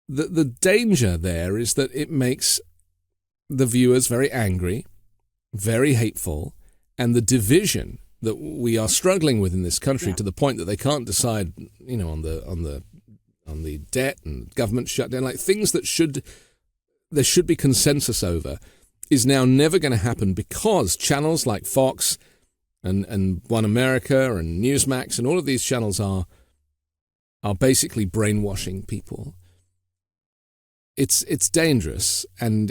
Speaker 1: The danger there is that it makes the viewers very angry, very hateful, and the division that we are struggling with in this country to the point that they can't decide, on the debt and government shutdown, like things that there should be consensus over, is now never going to happen because channels like Fox and One America and Newsmax and all of these channels are basically brainwashing people. It's dangerous, and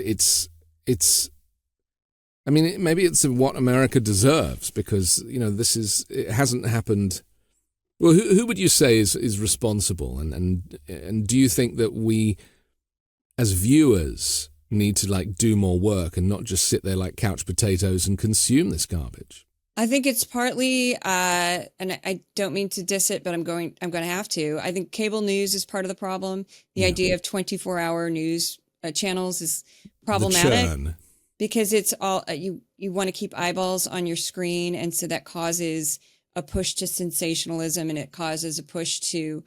Speaker 1: maybe it's what America deserves, because it hasn't happened. Well, who would you say is responsible, and do you think that we as viewers need to do more work and not just sit there like couch potatoes and consume this garbage?
Speaker 2: I think it's partly, and I don't mean to diss it, but I'm going to have to. I think cable news is part of the problem. The idea of 24-hour news channels is problematic because it's all you want to keep eyeballs on your screen, and so that causes a push to sensationalism, and it causes a push to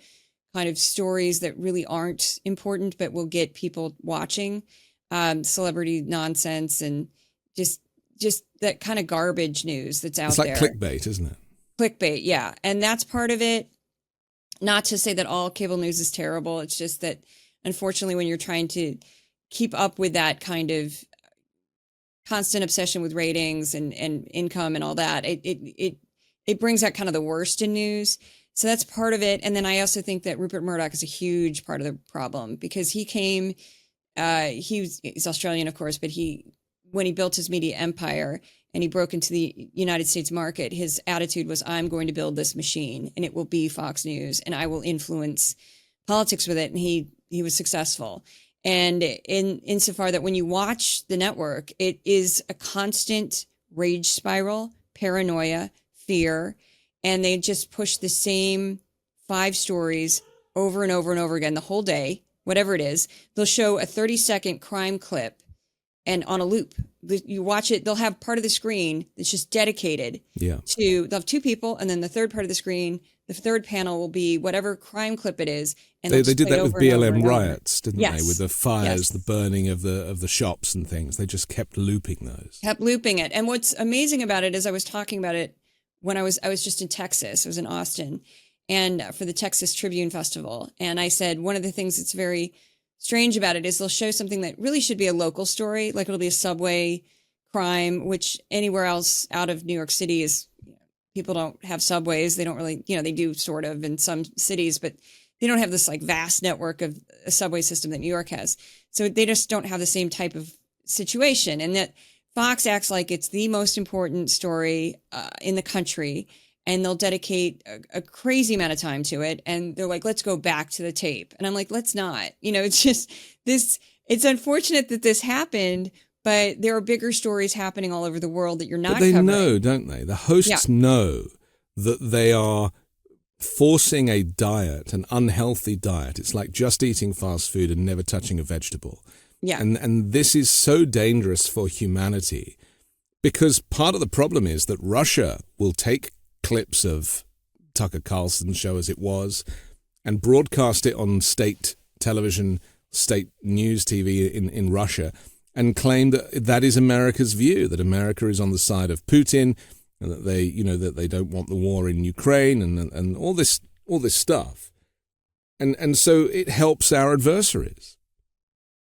Speaker 2: kind of stories that really aren't important but will get people watching, celebrity nonsense, and just that kind of garbage news that's out there.
Speaker 1: It's like clickbait, isn't it?
Speaker 2: Clickbait, yeah. And that's part of it. Not to say that all cable news is terrible. It's just that, unfortunately, when you're trying to keep up with that kind of constant obsession with ratings and income and all that, it brings out kind of the worst in news. So that's part of it. And then I also think that Rupert Murdoch is a huge part of the problem, because he came, he's Australian, of course, but when he built his media empire and he broke into the United States market, his attitude was, I'm going to build this machine and it will be Fox News and I will influence politics with it. And he was successful. And insofar that when you watch the network, it is a constant rage spiral, paranoia, fear, and they just push the same 5 stories over and over and over again the whole day, whatever it is. They'll show a 30-second crime clip and on a loop. You watch it, they'll have part of the screen that's just dedicated to, they'll have 2 people, and then the third part of the screen, the third panel will be whatever crime clip it is. And
Speaker 1: they did that with BLM riots, didn't
Speaker 2: they?
Speaker 1: With the fires, the burning of the shops and things. They just kept looping those.
Speaker 2: Kept looping it. And what's amazing about it is I was talking about it when I was just in Texas. I was in Austin, and for the Texas Tribune Festival. And I said, one of the things that's very strange about it is they'll show something that really should be a local story, like it'll be a subway crime, which anywhere else out of New York City is, people don't have subways. They don't really, they do sort of in some cities, but they don't have this vast network of a subway system that New York has. So they just don't have the same type of situation. And that Fox acts like it's the most important story in the country, and they'll dedicate a crazy amount of time to it. And they're like, let's go back to the tape. And I'm like, let's not. It's just this, it's unfortunate that this happened, but there are bigger stories happening all over the world that you're not covering.
Speaker 1: But they know, don't they? The hosts know that they are forcing a diet, an unhealthy diet. It's like just eating fast food and never touching a vegetable.
Speaker 2: Yeah.
Speaker 1: And this is so dangerous for humanity, because part of the problem is that Russia will take clips of Tucker Carlson's show as it was and broadcast it on state television, state news TV in Russia, and claim that is America's view, that America is on the side of Putin, and that they don't want the war in Ukraine, and all this stuff. And so it helps our adversaries.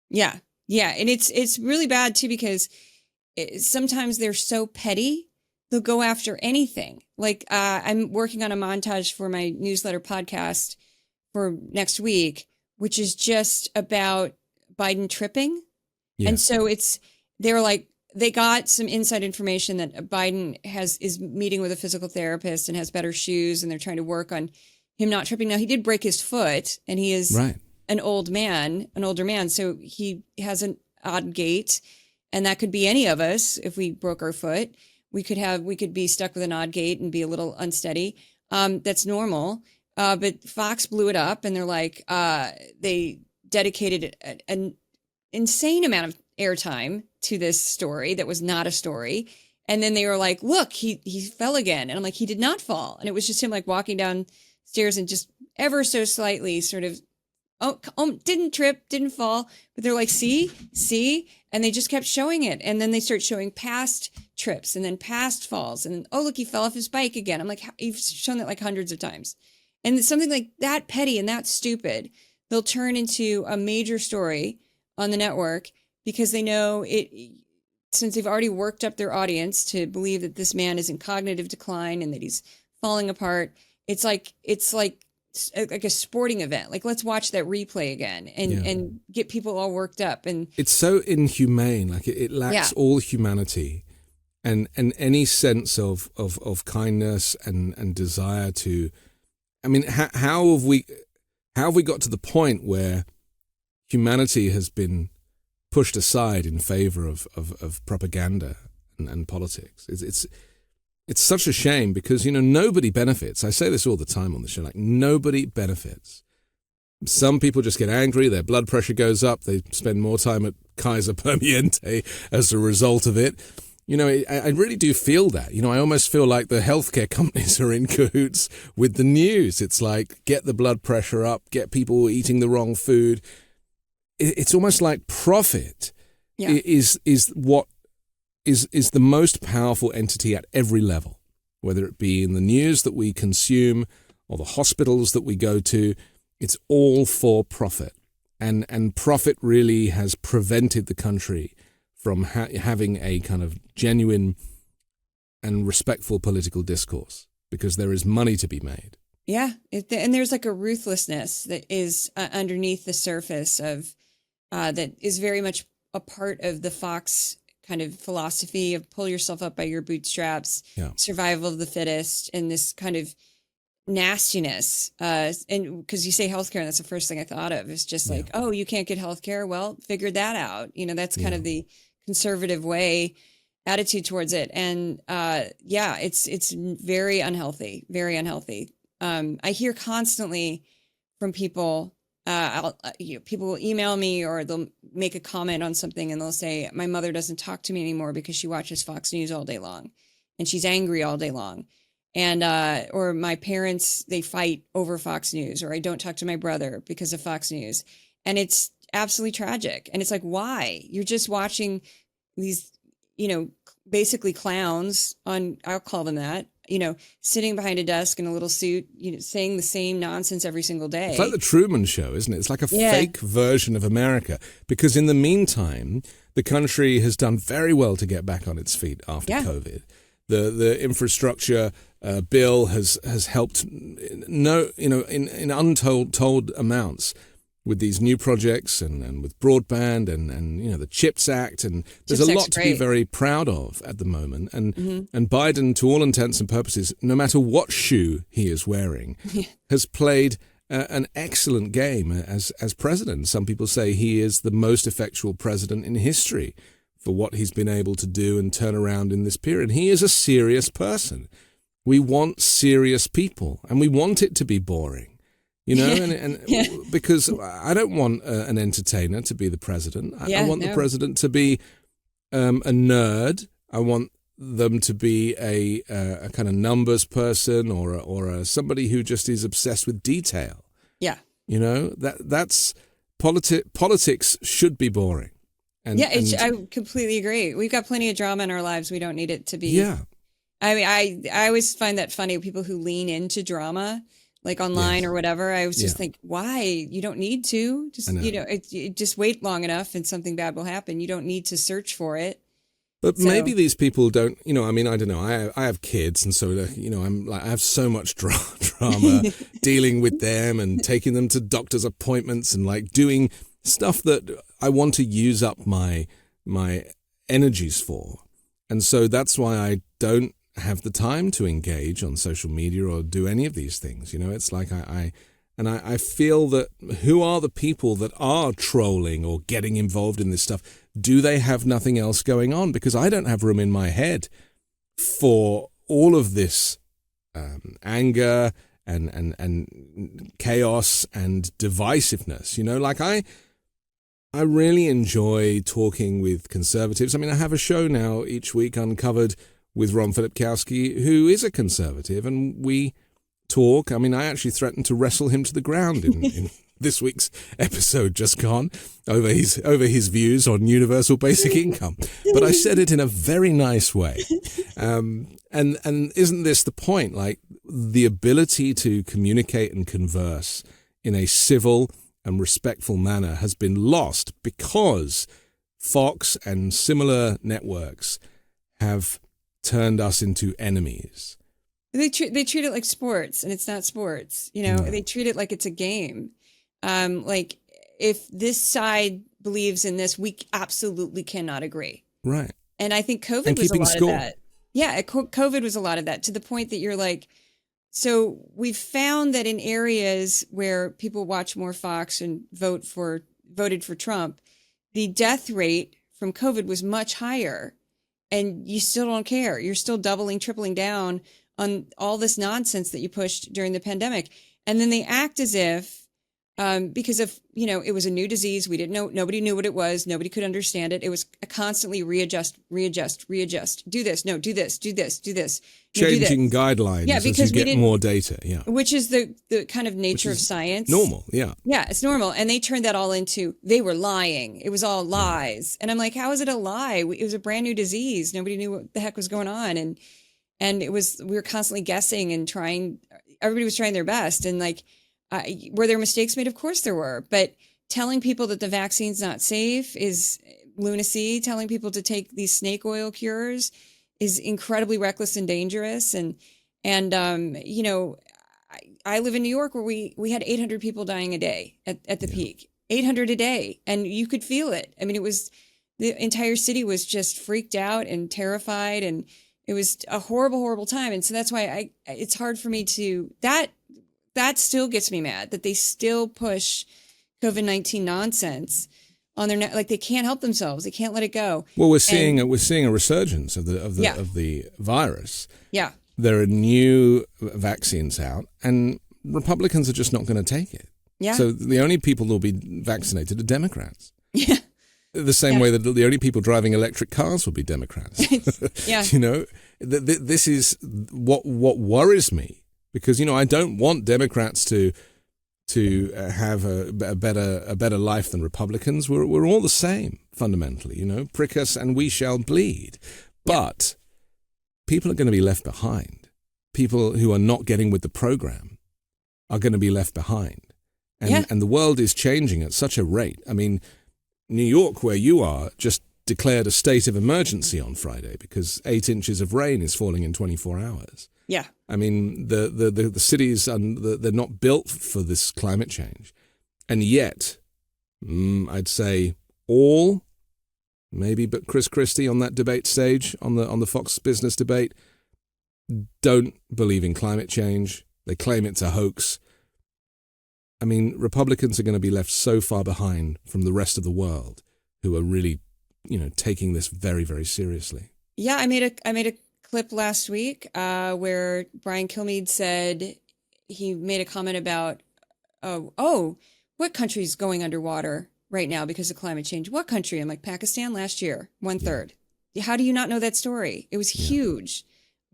Speaker 2: Yeah. And it's really bad too, because sometimes they're so petty, they'll go after anything. Like I'm working on a montage for my newsletter podcast for next week, which is just about Biden tripping. Yeah. And so they're like, they got some inside information that Biden is meeting with a physical therapist and has better shoes, and they're trying to work on him not tripping. Now, he did break his foot, and he is an older man, so he has an odd gait, and that could be any of us. If we broke our foot, we could be stuck with an odd gait and be a little unsteady. That's normal. But Fox blew it up, and they're like, they dedicated an insane amount of airtime to this story that was not a story. And then they were like, look, he fell again. And I'm like, he did not fall. And it was just him walking downstairs and just ever so slightly sort of, didn't trip, didn't fall. But they're like, see. And they just kept showing it. And then they start showing past trips and then past falls. And then, oh, look, he fell off his bike again. I'm like, you've shown that like hundreds of times. And it's something like that petty and that stupid, they'll turn into a major story on the network because they know it, since they've already worked up their audience to believe that this man is in cognitive decline and that he's falling apart. It's like a sporting event. Like, let's watch that replay again and get people all worked up. And
Speaker 1: it's so inhumane. Like it lacks all humanity and any sense of kindness and desire to, I mean, how have we got to the point where humanity has been pushed aside in favor of propaganda and politics? It's such a shame because, nobody benefits. I say this all the time on the show, like nobody benefits. Some people just get angry, their blood pressure goes up, they spend more time at Kaiser Permanente as a result of it. I really do feel that. I almost feel like the healthcare companies are in cahoots with the news. It's like, get the blood pressure up, get people eating the wrong food. It's almost like profit is what is the most powerful entity at every level, whether it be in the news that we consume or the hospitals that we go to. It's all for profit. And profit really has prevented the country from having a kind of genuine and respectful political discourse because there is money to be made.
Speaker 2: Yeah. And there's like a ruthlessness that is underneath the surface of that is very much a part of the Fox kind of philosophy of pull yourself up by your bootstraps, survival of the fittest, and this kind of nastiness. And because you say healthcare, and that's the first thing I thought of. It's just like, oh, you can't get healthcare? Well, figure that out. That's kind of the conservative way attitude towards it. And it's very unhealthy, very unhealthy. I hear constantly from people. People will email me or they'll make a comment on something and they'll say, my mother doesn't talk to me anymore because she watches Fox News all day long and she's angry all day long. And, or my parents, they fight over Fox News, or I don't talk to my brother because of Fox News. And it's absolutely tragic. And it's like, why? You're just watching these, basically clowns I'll call them that, sitting behind a desk in a little suit, saying the same nonsense every single day.
Speaker 1: It's like the Truman Show, isn't it? It's like a fake version of America. Because in the meantime, the country has done very well to get back on its feet after COVID. The infrastructure bill has helped in untold amounts with these new projects and with broadband and the CHIPS Act, and there's a lot to be very proud of at the moment. And Biden, to all intents and purposes, no matter what shoe he is wearing, has played an excellent game as president. Some people say he is the most effectual president in history for what he's been able to do and turn around in this period. He is a serious person. We want serious people, and we want it to be boring. Because I don't want an entertainer to be the president. I want the president to be a nerd. I want them to be a kind of numbers person or somebody who just is obsessed with detail. Yeah. That's politics should be boring.
Speaker 2: I completely agree. We've got plenty of drama in our lives. We don't need it to be. Yeah. I mean, I always find that funny, people who lean into drama, like online or whatever. I was just think, why? You don't need to. Just just wait long enough and something bad will happen. You don't need to search for it.
Speaker 1: But maybe these people don't, I mean, I don't know. I have kids, and so, I have so much drama dealing with them and taking them to doctor's appointments and like doing stuff that I want to use up my energies for. And so that's why I don't have the time to engage on social media or do any of these things. It's like I feel that who are the people that are trolling or getting involved in this stuff? Do they have nothing else going on? Because I don't have room in my head for all of this anger and chaos and divisiveness. I really enjoy talking with conservatives. I mean, I have a show now each week, Uncovered, with Ron Filipkowski, who is a conservative, and we talk. I mean, I actually threatened to wrestle him to the ground in this week's episode just gone over his views on universal basic income. But I said it in a very nice way. And isn't this the point? Like, the ability to communicate and converse in a civil and respectful manner has been lost because Fox and similar networks have turned us into enemies.
Speaker 2: They treat it like sports, and it's not sports. No. They treat it like it's a game. Like, if this side believes in this, we absolutely cannot agree.
Speaker 1: Right.
Speaker 2: And I think COVID was a lot of that. Yeah, COVID was a lot of that, to the point that you're like, so we've found that in areas where people watch more Fox and voted for Trump, the death rate from COVID was much higher, and you still don't care. You're still doubling, tripling down on all this nonsense that you pushed during the pandemic. And then they act as if, because of, it was a new disease. We didn't know, nobody knew what it was. Nobody could understand it. It was a constantly readjust, do this. No, do this, do this, do this. No,
Speaker 1: changing guidelines as you get more data. Yeah.
Speaker 2: Which is the kind of nature of science.
Speaker 1: Normal. Yeah.
Speaker 2: Yeah, it's normal. And they turned that all into, they were lying. It was all lies. And I'm like, how is it a lie? It was a brand new disease. Nobody knew what the heck was going on. And we were constantly guessing and everybody was trying their best. And like, were there mistakes made? Of course there were. But telling people that the vaccine's not safe is lunacy. Telling people to take these snake oil cures is incredibly reckless and dangerous. And I live in New York, where we had 800 people dying a day at the peak, 800 a day. And you could feel it. I mean, the entire city was just freaked out and terrified, and it was a horrible, horrible time. And so that's why it's hard for me that still gets me mad, that they still push COVID-19 nonsense on their net. Like, they can't help themselves. They can't let it go.
Speaker 1: Well, we're seeing a resurgence of the virus.
Speaker 2: Yeah.
Speaker 1: There are new vaccines out, and Republicans are just not going to take it.
Speaker 2: Yeah.
Speaker 1: So the only people who will be vaccinated are Democrats.
Speaker 2: Yeah.
Speaker 1: The same way that the only people driving electric cars will be Democrats.
Speaker 2: Yeah.
Speaker 1: This is what worries me. Because, I don't want Democrats to have a better life than Republicans. We're all the same, fundamentally, prick us and we shall bleed. But people are going to be left behind. People who are not getting with the program are going to be left behind. And the world is changing at such a rate. I mean, New York, where you are, just declared a state of emergency on Friday because 8 inches of rain is falling in 24 hours.
Speaker 2: Yeah.
Speaker 1: I mean, the cities, they're not built for this climate change. And yet, I'd say all, maybe but Chris Christie on that debate stage, on the Fox Business Debate, don't believe in climate change. They claim it's a hoax. I mean, Republicans are going to be left so far behind from the rest of the world who are really, taking this very, very seriously.
Speaker 2: Yeah, I made a clip last week where Brian Kilmeade said, he made a comment about, what country's going underwater right now because of climate change? What country? I'm like, Pakistan last year, 1/3. Yeah. How do you not know that story? It was huge.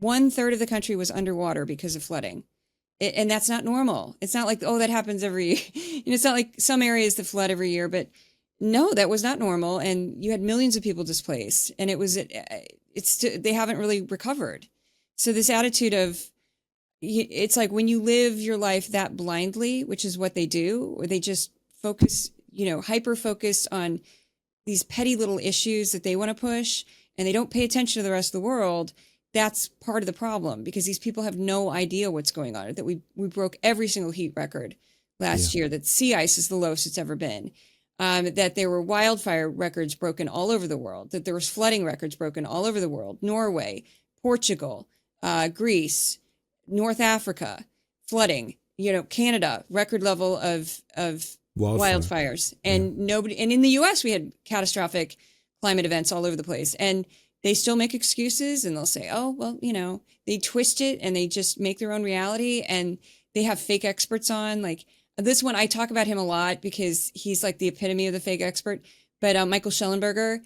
Speaker 2: 1/3 of the country was underwater because of flooding. And that's not normal. It's not like, that happens every, it's not like some areas that flood every year, but no, that was not normal. And you had millions of people displaced, and they haven't really recovered. So this attitude of, it's like when you live your life that blindly, which is what they do, or they just focus, hyper focus on these petty little issues that they want to push, and they don't pay attention to the rest of the world. That's part of the problem, because these people have no idea what's going on. That we broke every single heat record last year, that sea ice is the lowest it's ever been. That there were wildfire records broken all over the world, that there was flooding records broken all over the world, Norway, Portugal, Greece, North Africa, flooding, Canada, record level of wildfires. And and in the US, we had catastrophic climate events all over the place. And they still make excuses, and they'll say, they twist it and they just make their own reality, and they have fake experts on. Like, this one, I talk about him a lot because he's like the epitome of the fake expert. But Michael Schellenberger,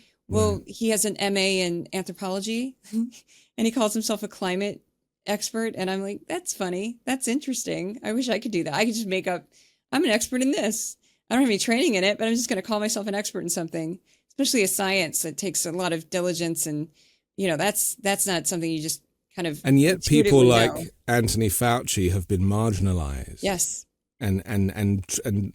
Speaker 2: he has an MA in anthropology, and he calls himself a climate expert. And I'm like, that's funny. That's interesting. I wish I could do that. I could just make up I'm an expert in this. I don't have any training in it, but I'm just going to call myself an expert in something, especially a science that takes a lot of diligence. And, that's not something you just kind of.
Speaker 1: And yet people like
Speaker 2: know.
Speaker 1: Anthony Fauci have been marginalized.
Speaker 2: Yes.
Speaker 1: And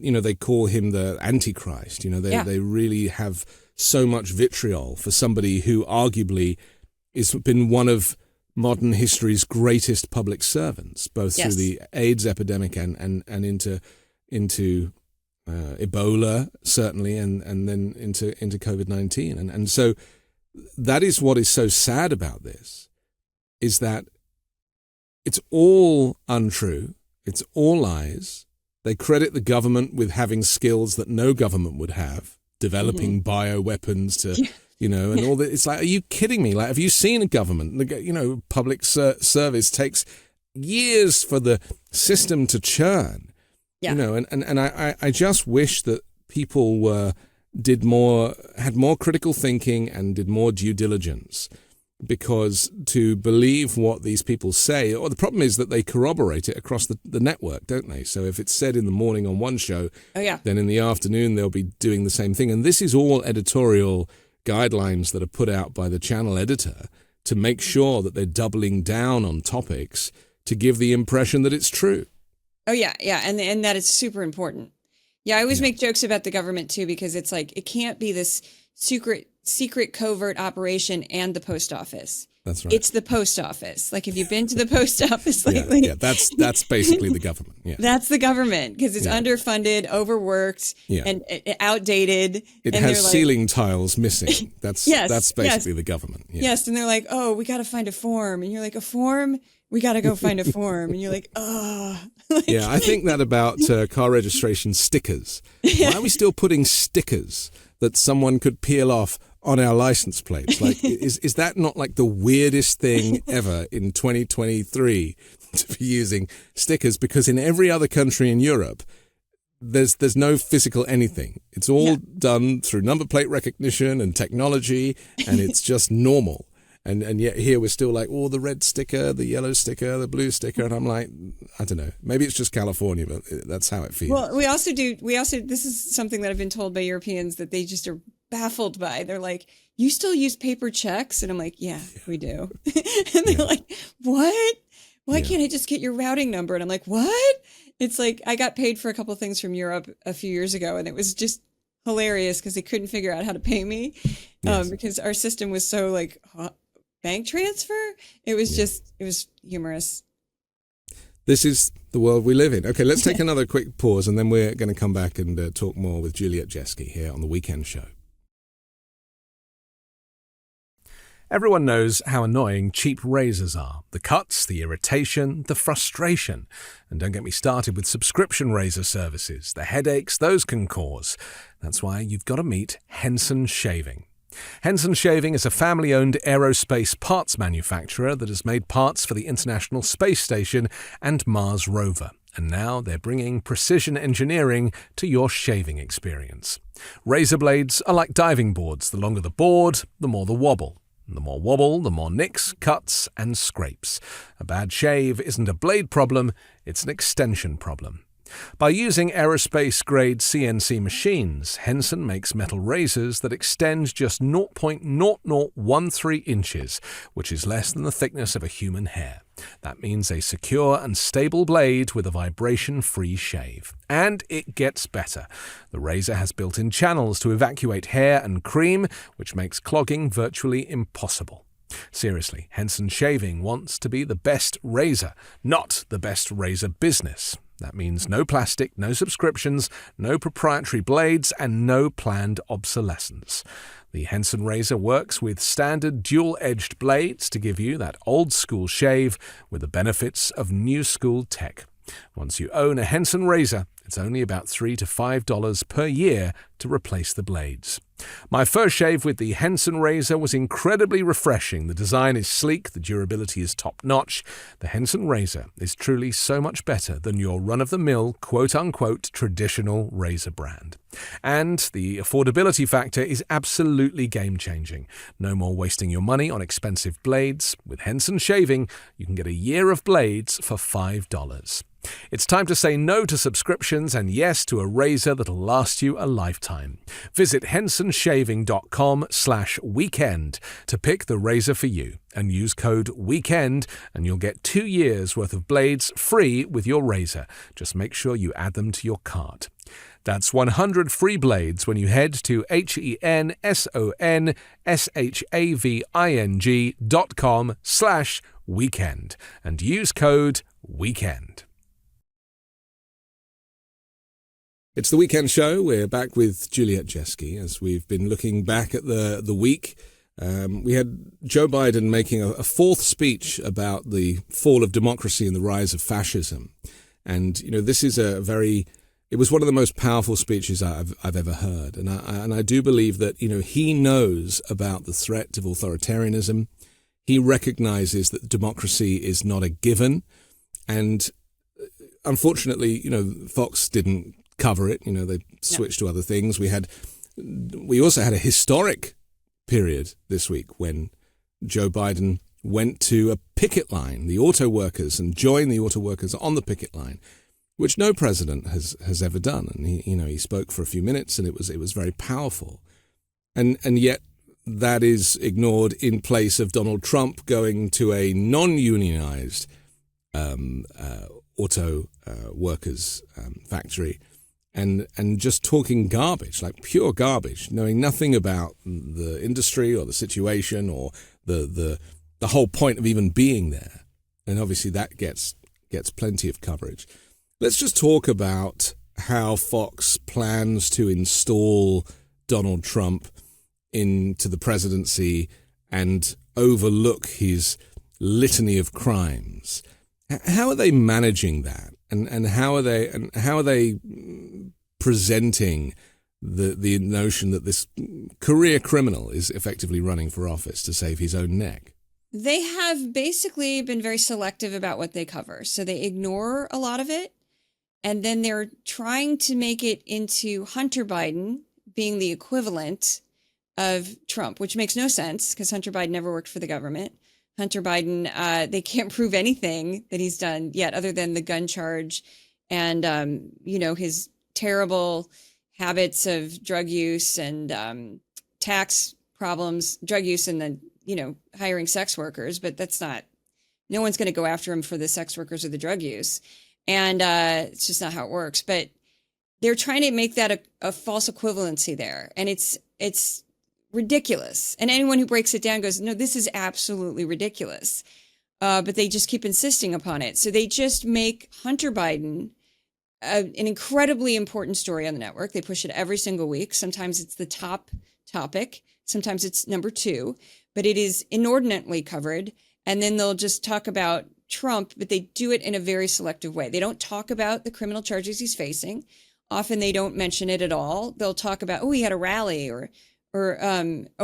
Speaker 1: they call him the Antichrist. They really have so much vitriol for somebody who arguably has been one of modern history's greatest public servants, both through the AIDS epidemic and into Ebola, certainly, and then into COVID-19. And so that is what is so sad about this, is that it's all untrue. It's all lies. They credit the government with having skills that no government would have, developing bioweapons to, and all that. It's like, are you kidding me? Like, have you seen a government? Public service takes years for the system to churn. Yeah. And I just wish that people had more critical thinking and did more due diligence, because to believe what these people say, or the problem is that they corroborate it across the network, don't they? So if it's said in the morning on one show, then in the afternoon they'll be doing the same thing. And this is all editorial guidelines that are put out by the channel editor to make sure that they're doubling down on topics to give the impression that it's true.
Speaker 2: Oh, yeah. And that is super important. Yeah, I always make jokes about the government, too, because it's like, it can't be this secret covert operation and the post office.
Speaker 1: That's right.
Speaker 2: It's the post office. Like, if you've been to the post office lately.
Speaker 1: Yeah, that's basically the government. Yeah.
Speaker 2: That's the government, because it's underfunded, overworked, and outdated.
Speaker 1: It
Speaker 2: and
Speaker 1: has ceiling tiles missing. That's basically the government. Yeah.
Speaker 2: Yes, and they're like, oh, we got to find a form. And you're like, a form? We got to go find a form. And you're like, oh.
Speaker 1: Yeah, I think that about car registration stickers. Why are we still putting stickers that someone could peel off on our license plates? Like, is that not like the weirdest thing ever in 2023 to be using stickers? Because in every other country in Europe, there's no physical anything. It's all done through number plate recognition and technology, and it's just normal. And yet here we're still like, the red sticker, the yellow sticker, the blue sticker. And I'm like, I don't know. Maybe it's just California, but that's how it feels.
Speaker 2: Well, we also, this is something that I've been told by Europeans that they just are baffled by. They're like, you still use paper checks? And I'm like, yeah. We do. And they're like, what? Why can't I just get your routing number? And I'm like, what? It's like, I got paid for a couple of things from Europe a few years ago, and it was just hilarious because they couldn't figure out how to pay me because our system was so like bank transfer. It was it was humorous.
Speaker 1: This is the world we live in. Okay, let's take another quick pause, and then we're going to come back and talk more with Juliet Jeske here on The Weekend Show. Everyone knows how annoying cheap razors are. The cuts, the irritation, the frustration. And don't get me started with subscription razor services. The headaches those can cause. That's why you've got to meet Henson Shaving. Henson Shaving is a family-owned aerospace parts manufacturer that has made parts for the International Space Station and Mars rover. And now they're bringing precision engineering to your shaving experience. Razor blades are like diving boards. The longer the board, the more the wobble. The more wobble, the more nicks, cuts, and scrapes. A bad shave isn't a blade problem, it's an extension problem. By using aerospace-grade CNC machines, Henson makes metal razors that extend just 0.0013 inches, which is less than the thickness of a human hair. That means a secure and stable blade with a vibration-free shave. And it gets better. The razor has built-in channels to evacuate hair and cream, which makes clogging virtually impossible. Seriously, Henson Shaving wants to be the best razor, not the best razor business. That means no plastic, no subscriptions, no proprietary blades, and no planned obsolescence. The Henson razor works with standard dual-edged blades to give you that old-school shave with the benefits of new-school tech. Once you own a Henson razor, it's only about $3 to $5 per year to replace the blades. My first shave with the Henson razor was incredibly refreshing. The design is sleek, the durability is top-notch. The Henson razor is truly so much better than your run-of-the-mill, quote-unquote, traditional razor brand. And the affordability factor is absolutely game-changing. No more wasting your money on expensive blades. With Henson Shaving, you can get a year of blades for $5. It's time to say no to subscriptions
Speaker 3: extensions, and yes to a razor that'll last you a lifetime. Visit hensonshaving.com/weekend to pick the razor for you and use code WEEKEND and you'll get 2 years worth of blades free with your razor. Just make sure you add them to your cart. That's 100 free blades when you head to hensonshaving.com/weekend and use code WEEKEND.
Speaker 1: It's the weekend show. We're back with Juliet Jeske as we've been looking back at the week. We had Joe Biden making a fourth speech about the fall of democracy and the rise of fascism. And, this is it was one of the most powerful speeches I've ever heard. And I do believe that, he knows about the threat of authoritarianism. He recognizes that democracy is not a given. And unfortunately, Fox didn't cover it. They switched to other things. We also had a historic period this week when Joe Biden went to a picket line, the auto workers, and joined the auto workers on the picket line, which no president has ever done. And he spoke for a few minutes, and it was very powerful. And yet that is ignored in place of Donald Trump going to a non-unionized auto workers factory and just talking garbage, like pure garbage, knowing nothing about the industry or the situation or the whole point of even being there. And obviously that gets plenty of coverage. Let's just talk about how Fox plans to install Donald Trump into the presidency and overlook his litany of crimes. How are they managing that? And how are they presenting the notion that this career criminal is effectively running for office to save his own neck?
Speaker 2: They have basically been very selective about what they cover. So they ignore a lot of it. And then they're trying to make it into Hunter Biden being the equivalent of Trump, which makes no sense because Hunter Biden never worked for the government. Hunter Biden, they can't prove anything that he's done yet other than the gun charge and, his terrible habits of drug use and tax problems, drug use and then, hiring sex workers. But no one's going to go after him for the sex workers or the drug use. And it's just not how it works. But they're trying to make that a false equivalency there. And it's ridiculous. And anyone who breaks it down goes, no, this is absolutely ridiculous. But they just keep insisting upon it. So they just make Hunter Biden an incredibly important story on the network. They push it every single week. Sometimes it's the top topic. Sometimes it's number 2. But it is inordinately covered. And then they'll just talk about Trump, but they do it in a very selective way. They don't talk about the criminal charges he's facing. Often they don't mention it at all. They'll talk about, he had a rally or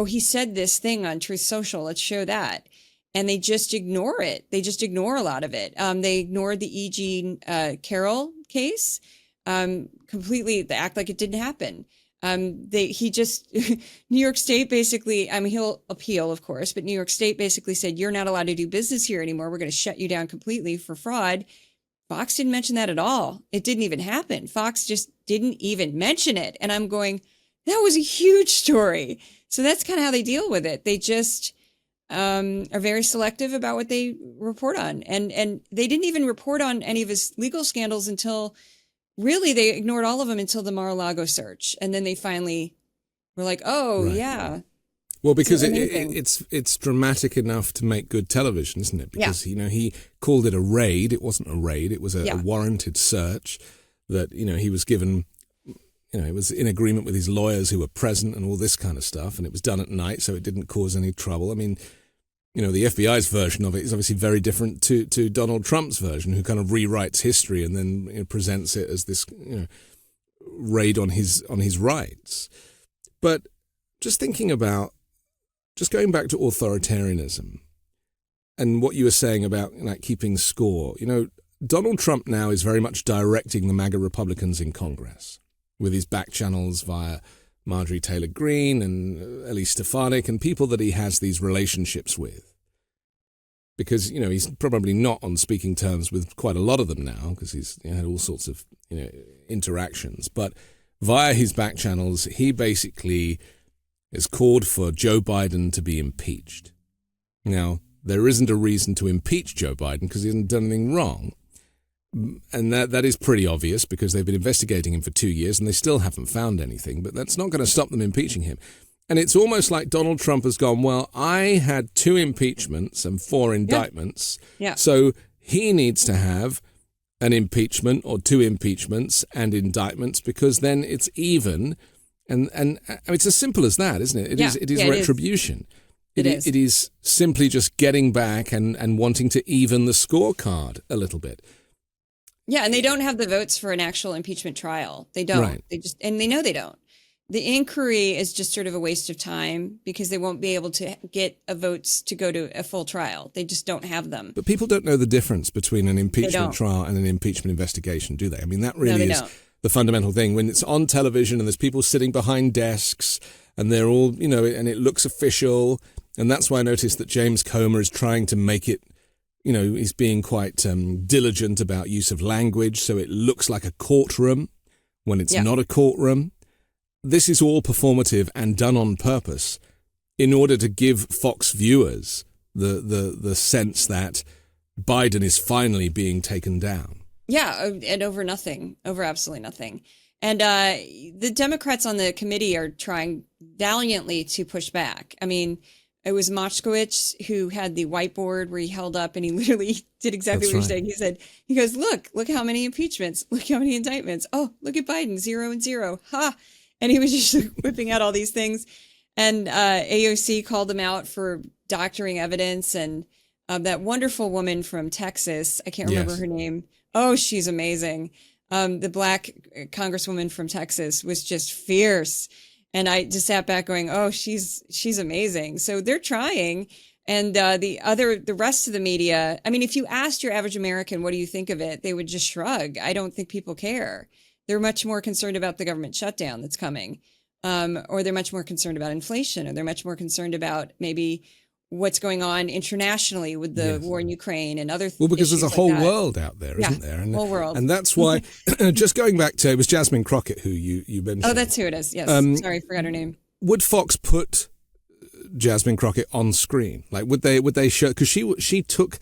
Speaker 2: he said this thing on Truth Social. Let's show that. And they just ignore it. They just ignore a lot of it. They ignored the E. Jean Carroll case completely. They act like it didn't happen. New York State basically, he'll appeal, of course, but New York State basically said, you're not allowed to do business here anymore. We're going to shut you down completely for fraud. Fox didn't mention that at all. It didn't even happen. Fox just didn't even mention it. And I'm going, that was a huge story. So that's kind of how they deal with it. They just are very selective about what they report on. And they didn't even report on any of his legal scandals until really, they ignored all of them until the Mar-a-Lago search. And then they finally were like, right. Yeah.
Speaker 1: Well, because it's dramatic enough to make good television, isn't it? Because, he called it a raid. It wasn't a raid. It was a warranted search that, he was given, it was in agreement with his lawyers who were present and all this kind of stuff. And it was done at night, so it didn't cause any trouble. The FBI's version of it is obviously very different to Donald Trump's version, who kind of rewrites history and then presents it as this raid on his rights. But just thinking about, just going back to authoritarianism and what you were saying about keeping score, Donald Trump now is very much directing the MAGA Republicans in Congress with his back channels via Marjorie Taylor Greene and Elise Stefanik and people that he has these relationships with. because, he's probably not on speaking terms with quite a lot of them now because he's had all sorts of, interactions. But via his back channels, he basically has called for Joe Biden to be impeached. Now, there isn't a reason to impeach Joe Biden because he hasn't done anything wrong. And that is pretty obvious because they've been investigating him for 2 years and they still haven't found anything. But that's not going to stop them impeaching him. And it's almost like Donald Trump has gone, well, I had 2 impeachments and 4 indictments.
Speaker 2: Yeah.
Speaker 1: So he needs to have an impeachment or 2 impeachments and indictments because then it's even. And I mean, it's as simple as that, isn't it? It is retribution.
Speaker 2: It is.
Speaker 1: It is simply just getting back and wanting to even the scorecard a little bit.
Speaker 2: Yeah, and they don't have the votes for an actual impeachment trial. They don't.
Speaker 1: Right.
Speaker 2: They know they don't. The inquiry is just sort of a waste of time because they won't be able to get votes to go to a full trial. They just don't have them.
Speaker 1: But people don't know the difference between an impeachment trial and an impeachment investigation, do they? I mean, that really is the fundamental thing. When it's on television and there's people sitting behind desks and they're all, and it looks official. And that's why I noticed that James Comer is trying to make it, he's being quite diligent about use of language so it looks like a courtroom when it's not a courtroom. This is all performative and done on purpose in order to give Fox viewers the sense that Biden is finally being taken down.
Speaker 2: Yeah, and over absolutely nothing. And the Democrats on the committee are trying valiantly to push back. I mean, it was Moskowitz who had the whiteboard where he held up and he literally did exactly what you're saying. He goes, look how many impeachments, look how many indictments. Oh, look at Biden, 0 and 0. Ha. And he was just whipping out all these things. And AOC called him out for doctoring evidence. And that wonderful woman from Texas, I can't remember her name. Oh, she's amazing. The black congresswoman from Texas was just fierce. And I just sat back going, oh, she's amazing. So they're trying. And the rest of the media, I mean, if you asked your average American, what do you think of it? They would just shrug. I don't think people care. They're much more concerned about the government shutdown that's coming, or they're much more concerned about inflation, or they're much more concerned about maybe what's going on internationally with the war in Ukraine and other things. Well,
Speaker 1: because there's a whole world out there, isn't there? And,
Speaker 2: whole world.
Speaker 1: And that's why, just going back to, it was Jasmine Crockett who you mentioned.
Speaker 2: Oh, that's who it is. Yes. Sorry, I forgot her name.
Speaker 1: Would Fox put Jasmine Crockett on screen? Like, would they show, because she took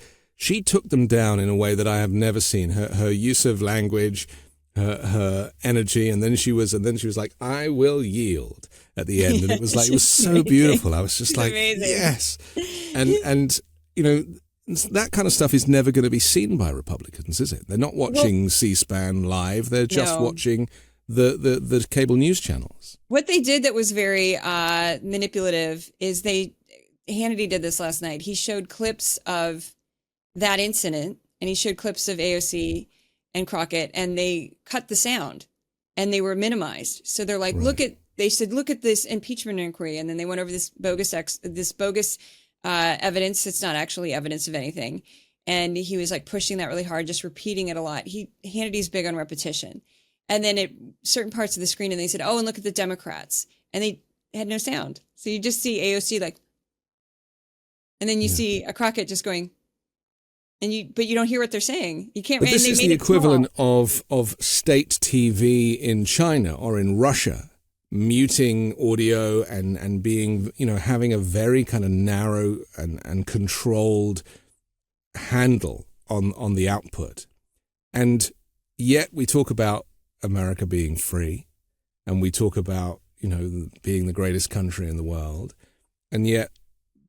Speaker 1: them down in a way that I have never seen. Her use of language, her energy, and then she was like, I will yield at the end. And it was like, it was so beautiful. I was just like, amazing. Yes. And that kind of stuff is never going to be seen by Republicans, is it? They're not watching C-SPAN live. They're just watching the cable news channels. What
Speaker 2: they did that was very manipulative is Hannity did this last night. He showed clips of that incident and he showed clips of AOC and Crockett, and they cut the sound and they were minimized. So they're like, look at this impeachment inquiry. And then they went over this bogus evidence. It's not actually evidence of anything. And he was like pushing that really hard, just repeating it a lot. Hannity's big on repetition. And then at certain parts of the screen, and they said, oh, and look at the Democrats. And they had no sound. So you just see AOC like, and then you see a Crockett just going, but you don't hear what they're saying. You can't.
Speaker 1: But this is the equivalent of state TV in China or in Russia, muting audio and being, having a very kind of narrow and controlled handle on the output. And yet we talk about America being free, and we talk about, being the greatest country in the world, and yet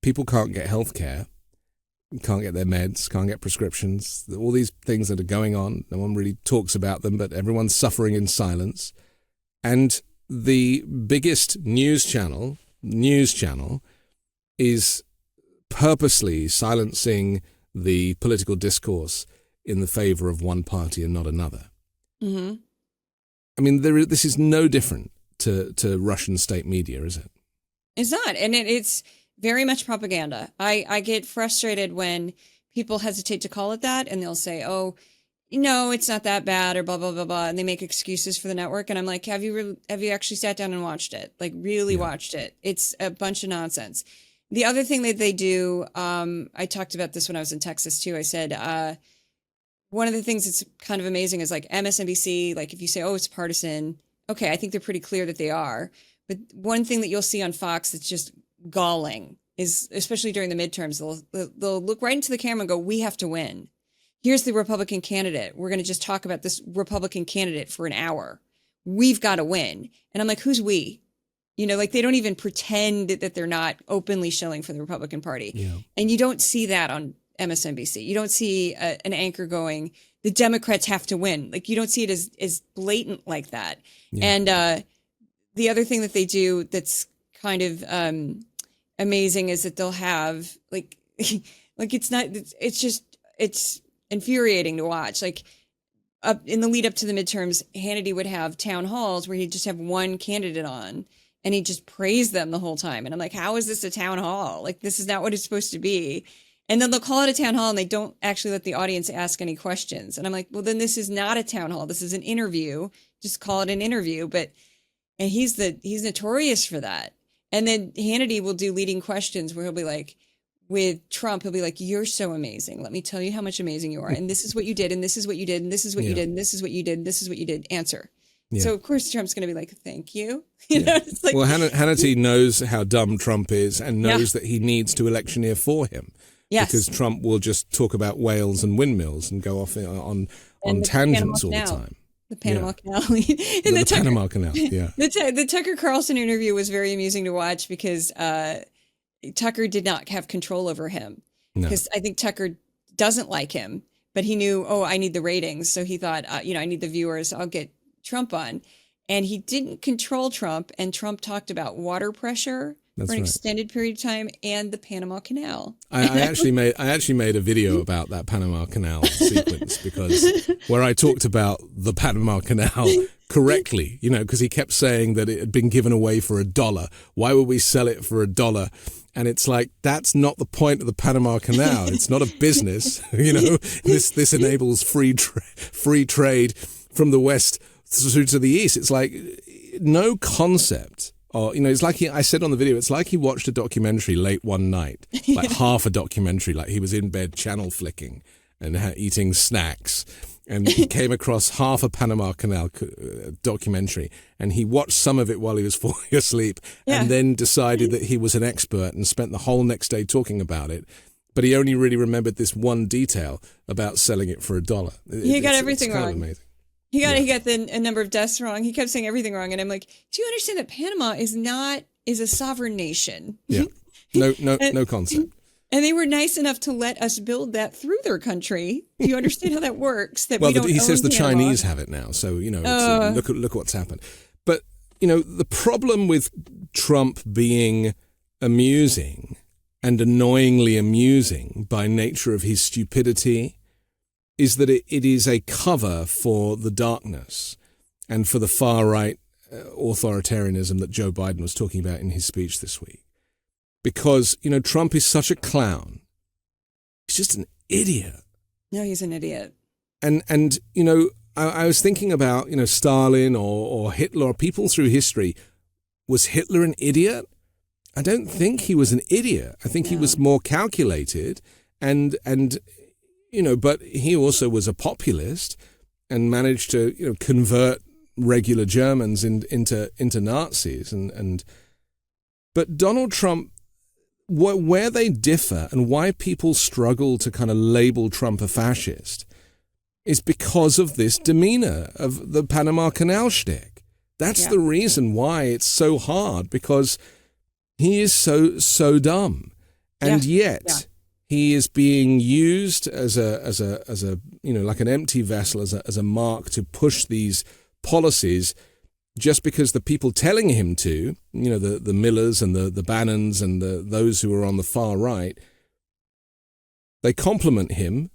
Speaker 1: people can't get health care. Can't get their meds, can't get prescriptions, all these things that are going on. No one really talks about them, but everyone's suffering in silence. And the biggest news channel is purposely silencing the political discourse in the favor of one party and not another. Mm-hmm. I mean, this is no different to Russian state media, is it?
Speaker 2: It's not. And it's very much propaganda. I get frustrated when people hesitate to call it that, and they'll say, oh, it's not that bad, or blah, blah, blah, blah. And they make excuses for the network. And I'm like, have you actually sat down and watched it? Like, really watched it? It's a bunch of nonsense. The other thing that they do, I talked about this when I was in Texas too. I said, one of the things that's kind of amazing is like MSNBC, like if you say, oh, it's partisan, okay, I think they're pretty clear that they are. But one thing that you'll see on Fox that's just galling is, especially during the midterms, they'll look right into the camera and go, we have to win. Here's the Republican candidate. We're going to just talk about this Republican candidate for an hour. We've got to win. And I'm like, who's we? You know, like they don't even pretend that they're not openly shilling for the Republican Party. Yeah. And you don't see that on MSNBC. You don't see an anchor going, the Democrats have to win. Like you don't see it as blatant like that. Yeah. And the other thing that they do that's kind of amazing is that they'll have like it's infuriating to watch. Like up in the lead up to the midterms, Hannity would have town halls where he'd just have one candidate on and he'd just praise them the whole time. And I'm like, how is this a town hall? Like, this is not what it's supposed to be. And then they'll call it a town hall and they don't actually let the audience ask any questions. And I'm like, well, then this is not a town hall. This is an interview. Just call it an interview. And he's notorious for that. And then Hannity will do leading questions where he'll be like, with Trump, he'll be like, you're so amazing. Let me tell you how much amazing you are. And this is what you did. And this is what you did. And this is what you did. And this is what you did. And this is what you did. Answer. Yeah. So, of course, Trump's going to be like, thank you. You know, it's like,
Speaker 1: well, Hannity knows how dumb Trump is and knows that he needs to electioneer for him.
Speaker 2: Yes.
Speaker 1: Because Trump will just talk about whales and windmills and go off on tangents all the time.
Speaker 2: The Panama Canal.
Speaker 1: the Panama Canal, yeah.
Speaker 2: The Tucker Carlson interview was very amusing to watch because Tucker did not have control over him. Because I think Tucker doesn't like him, but he knew, I need the ratings. So he thought, I need the viewers. I'll get Trump on. And he didn't control Trump. And Trump talked about water pressure for an extended period of time and the Panama Canal.
Speaker 1: I actually made a video about that Panama Canal sequence because where I talked about the Panama Canal correctly, because he kept saying that it had been given away for $1. Why would we sell it for $1? And it's like, that's not the point of the Panama Canal. It's not a business. This enables free trade from the West through to the East. It's like no concept. Or, it's like I said on the video, it's like he watched a documentary late one night, like half a documentary, like he was in bed channel flicking and eating snacks. And he came across half a Panama Canal documentary and he watched some of it while he was falling asleep and then decided that he was an expert and spent the whole next day talking about it. But he only really remembered this one detail about selling it for $1.
Speaker 2: He got everything
Speaker 1: wrong.
Speaker 2: Amazing. He got a number of deaths wrong. He kept saying everything wrong. And I'm like, do you understand that Panama is a sovereign nation?
Speaker 1: Yeah. No concept.
Speaker 2: And they were nice enough to let us build that through their country. Do you understand how that works? That
Speaker 1: he says the Chinese have it now. So, look what's happened. But, the problem with Trump being amusing and annoyingly amusing by nature of his stupidity is that it is a cover for the darkness and for the far-right authoritarianism that Joe Biden was talking about in his speech this week. Because, Trump is such a clown. He's just an idiot.
Speaker 2: No, he's an idiot.
Speaker 1: And I was thinking about, Stalin or Hitler or people through history. Was Hitler an idiot? I don't think he was an idiot. I think he was more calculated and but he also was a populist and managed to, convert regular Germans into Nazis. But Donald Trump, where they differ and why people struggle to kind of label Trump a fascist is because of this demeanor of the Panama Canal shtick. That's the reason why it's so hard, because he is so dumb. And yet he is being used as a like an empty vessel, as a mark to push these policies, just because the people telling him to, the Millers and the Bannons and those who are on the far right, they compliment him.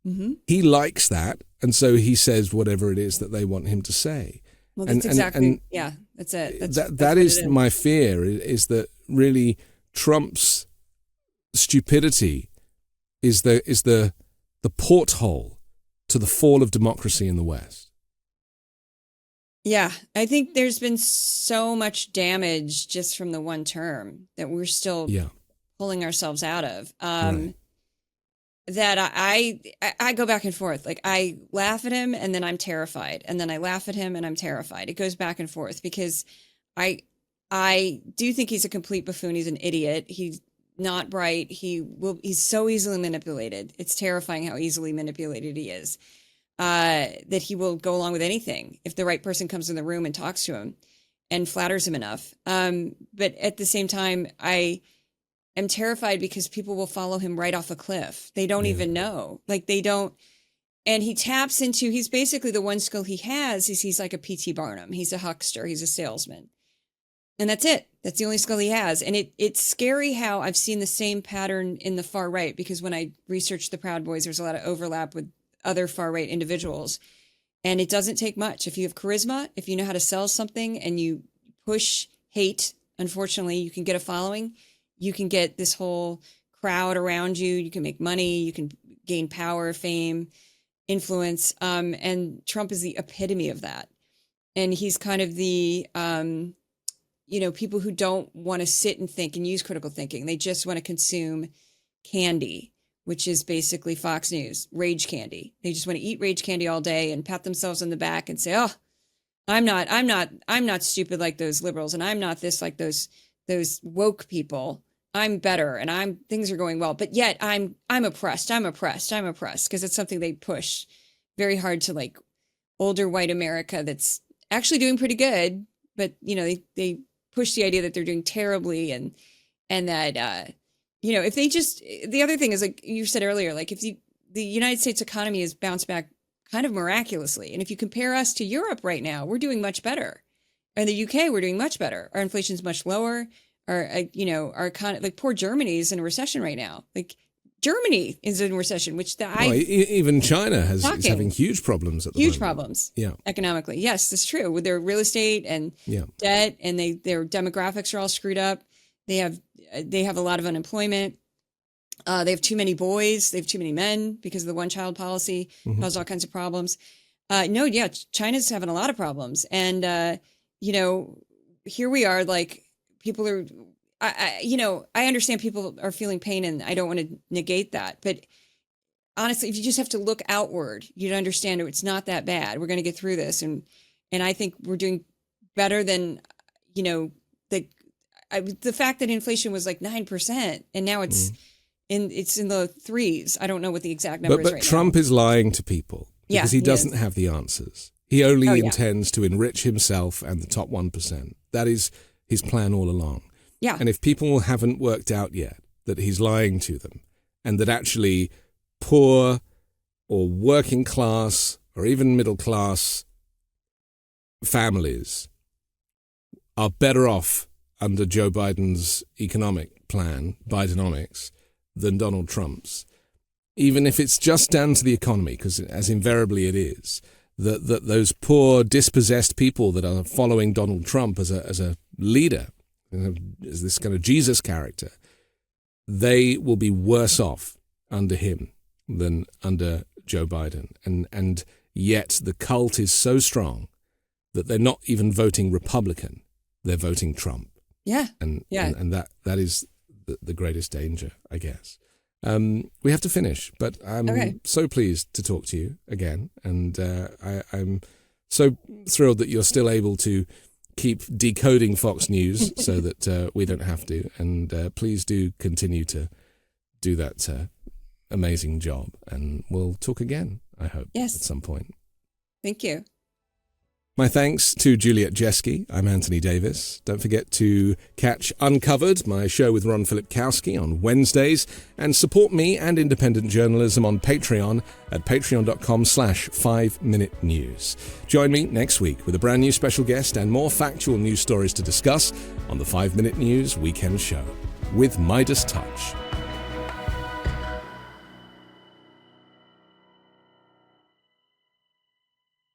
Speaker 1: Mm-hmm. He likes that, and so he says whatever it is that they want him to say.
Speaker 2: Well, that's that's it.
Speaker 1: That is my fear, is that really Trump's stupidity is the porthole to the fall of democracy in the West.
Speaker 2: Yeah, I think there's been so much damage just from the one term that we're still pulling ourselves out of.
Speaker 1: Right.
Speaker 2: That I go back and forth. Like I laugh at him and then I'm terrified. And then I laugh at him and I'm terrified. It goes back and forth because I do think he's a complete buffoon. He's an idiot. He's not bright. He's so easily manipulated. It's terrifying how easily manipulated he is. That he will go along with anything if the right person comes in the room and talks to him and flatters him enough. But at the same time, I am terrified because people will follow him right off a cliff. They don't even know. Like they don't. And he taps into, he's basically the one skill he has is he's like a P.T. Barnum. He's a huckster. He's a salesman. And that's it. That's the only skill he has. And it's scary how I've seen the same pattern in the far right, because when I researched the Proud Boys, there's a lot of overlap with other far right individuals. And it doesn't take much. If you have charisma, if you know how to sell something and you push hate, unfortunately, you can get a following. You can get this whole crowd around you. You can make money. You can gain power, fame, influence. And Trump is the epitome of that. And he's kind of the, people who don't want to sit and think and use critical thinking. They just want to consume candy, which is basically Fox News, rage candy. They just want to eat rage candy all day and pat themselves on the back and say, "Oh, I'm not stupid like those liberals, and I'm not this like those woke people. I'm better, and things are going well. But yet I'm oppressed. I'm oppressed because it's something they push very hard to, like older white America that's actually doing pretty good, but they push the idea that they're doing terribly and that if they just, the other thing is, like you said earlier, like if the United States economy has bounced back kind of miraculously. And if you compare us to Europe right now, we're doing much better. In the UK, we're doing much better. Our inflation's much lower. Our economy, like poor Germany's in a recession right now. Like Germany is in recession, which
Speaker 1: even China is having huge problems at the moment.
Speaker 2: Huge problems.
Speaker 1: Yeah.
Speaker 2: Economically. Yes, that's true. With their real estate and debt, and their demographics are all screwed up. They have a lot of unemployment. They have too many boys. They have too many men because of the one-child policy. Caused all kinds of problems. China's having a lot of problems. And, here we are, like people are, I understand people are feeling pain and I don't want to negate that. But honestly, if you just have to look outward, you'd understand it's not that bad. We're going to get through this. And I think we're doing better than, the fact that inflation was like 9% and now it's in the 3s. I don't know what the exact number is right now.
Speaker 1: But Trump is lying to people because he doesn't have the answers. He only intends to enrich himself and the top 1%. That is his plan all along.
Speaker 2: Yeah.
Speaker 1: And if people haven't worked out yet that he's lying to them and that actually poor or working class or even middle class families are better off under Joe Biden's economic plan, Bidenomics, than Donald Trump's, even if it's just down to the economy, because as invariably it is, that those poor, dispossessed people that are following Donald Trump as a leader, as this kind of Jesus character, they will be worse off under him than under Joe Biden. And yet the cult is so strong that they're not even voting Republican, they're voting Trump.
Speaker 2: Yeah.
Speaker 1: And that is the greatest danger, I guess. We have to finish, but I'm so pleased to talk to you again. And I'm so thrilled that you're still able to keep decoding Fox News so that we don't have to. And please do continue to do that amazing job. And we'll talk again, I hope, at some point.
Speaker 2: Thank you.
Speaker 1: My thanks to Juliet Jeske. I'm Anthony Davis. Don't forget to catch Uncovered, my show with Ron Filipkowski, on Wednesdays, and support me and independent journalism on Patreon at patreon.com/5minutenews. Join me next week with a brand new special guest and more factual news stories to discuss on the 5 Minute News Weekend Show with Midas Touch.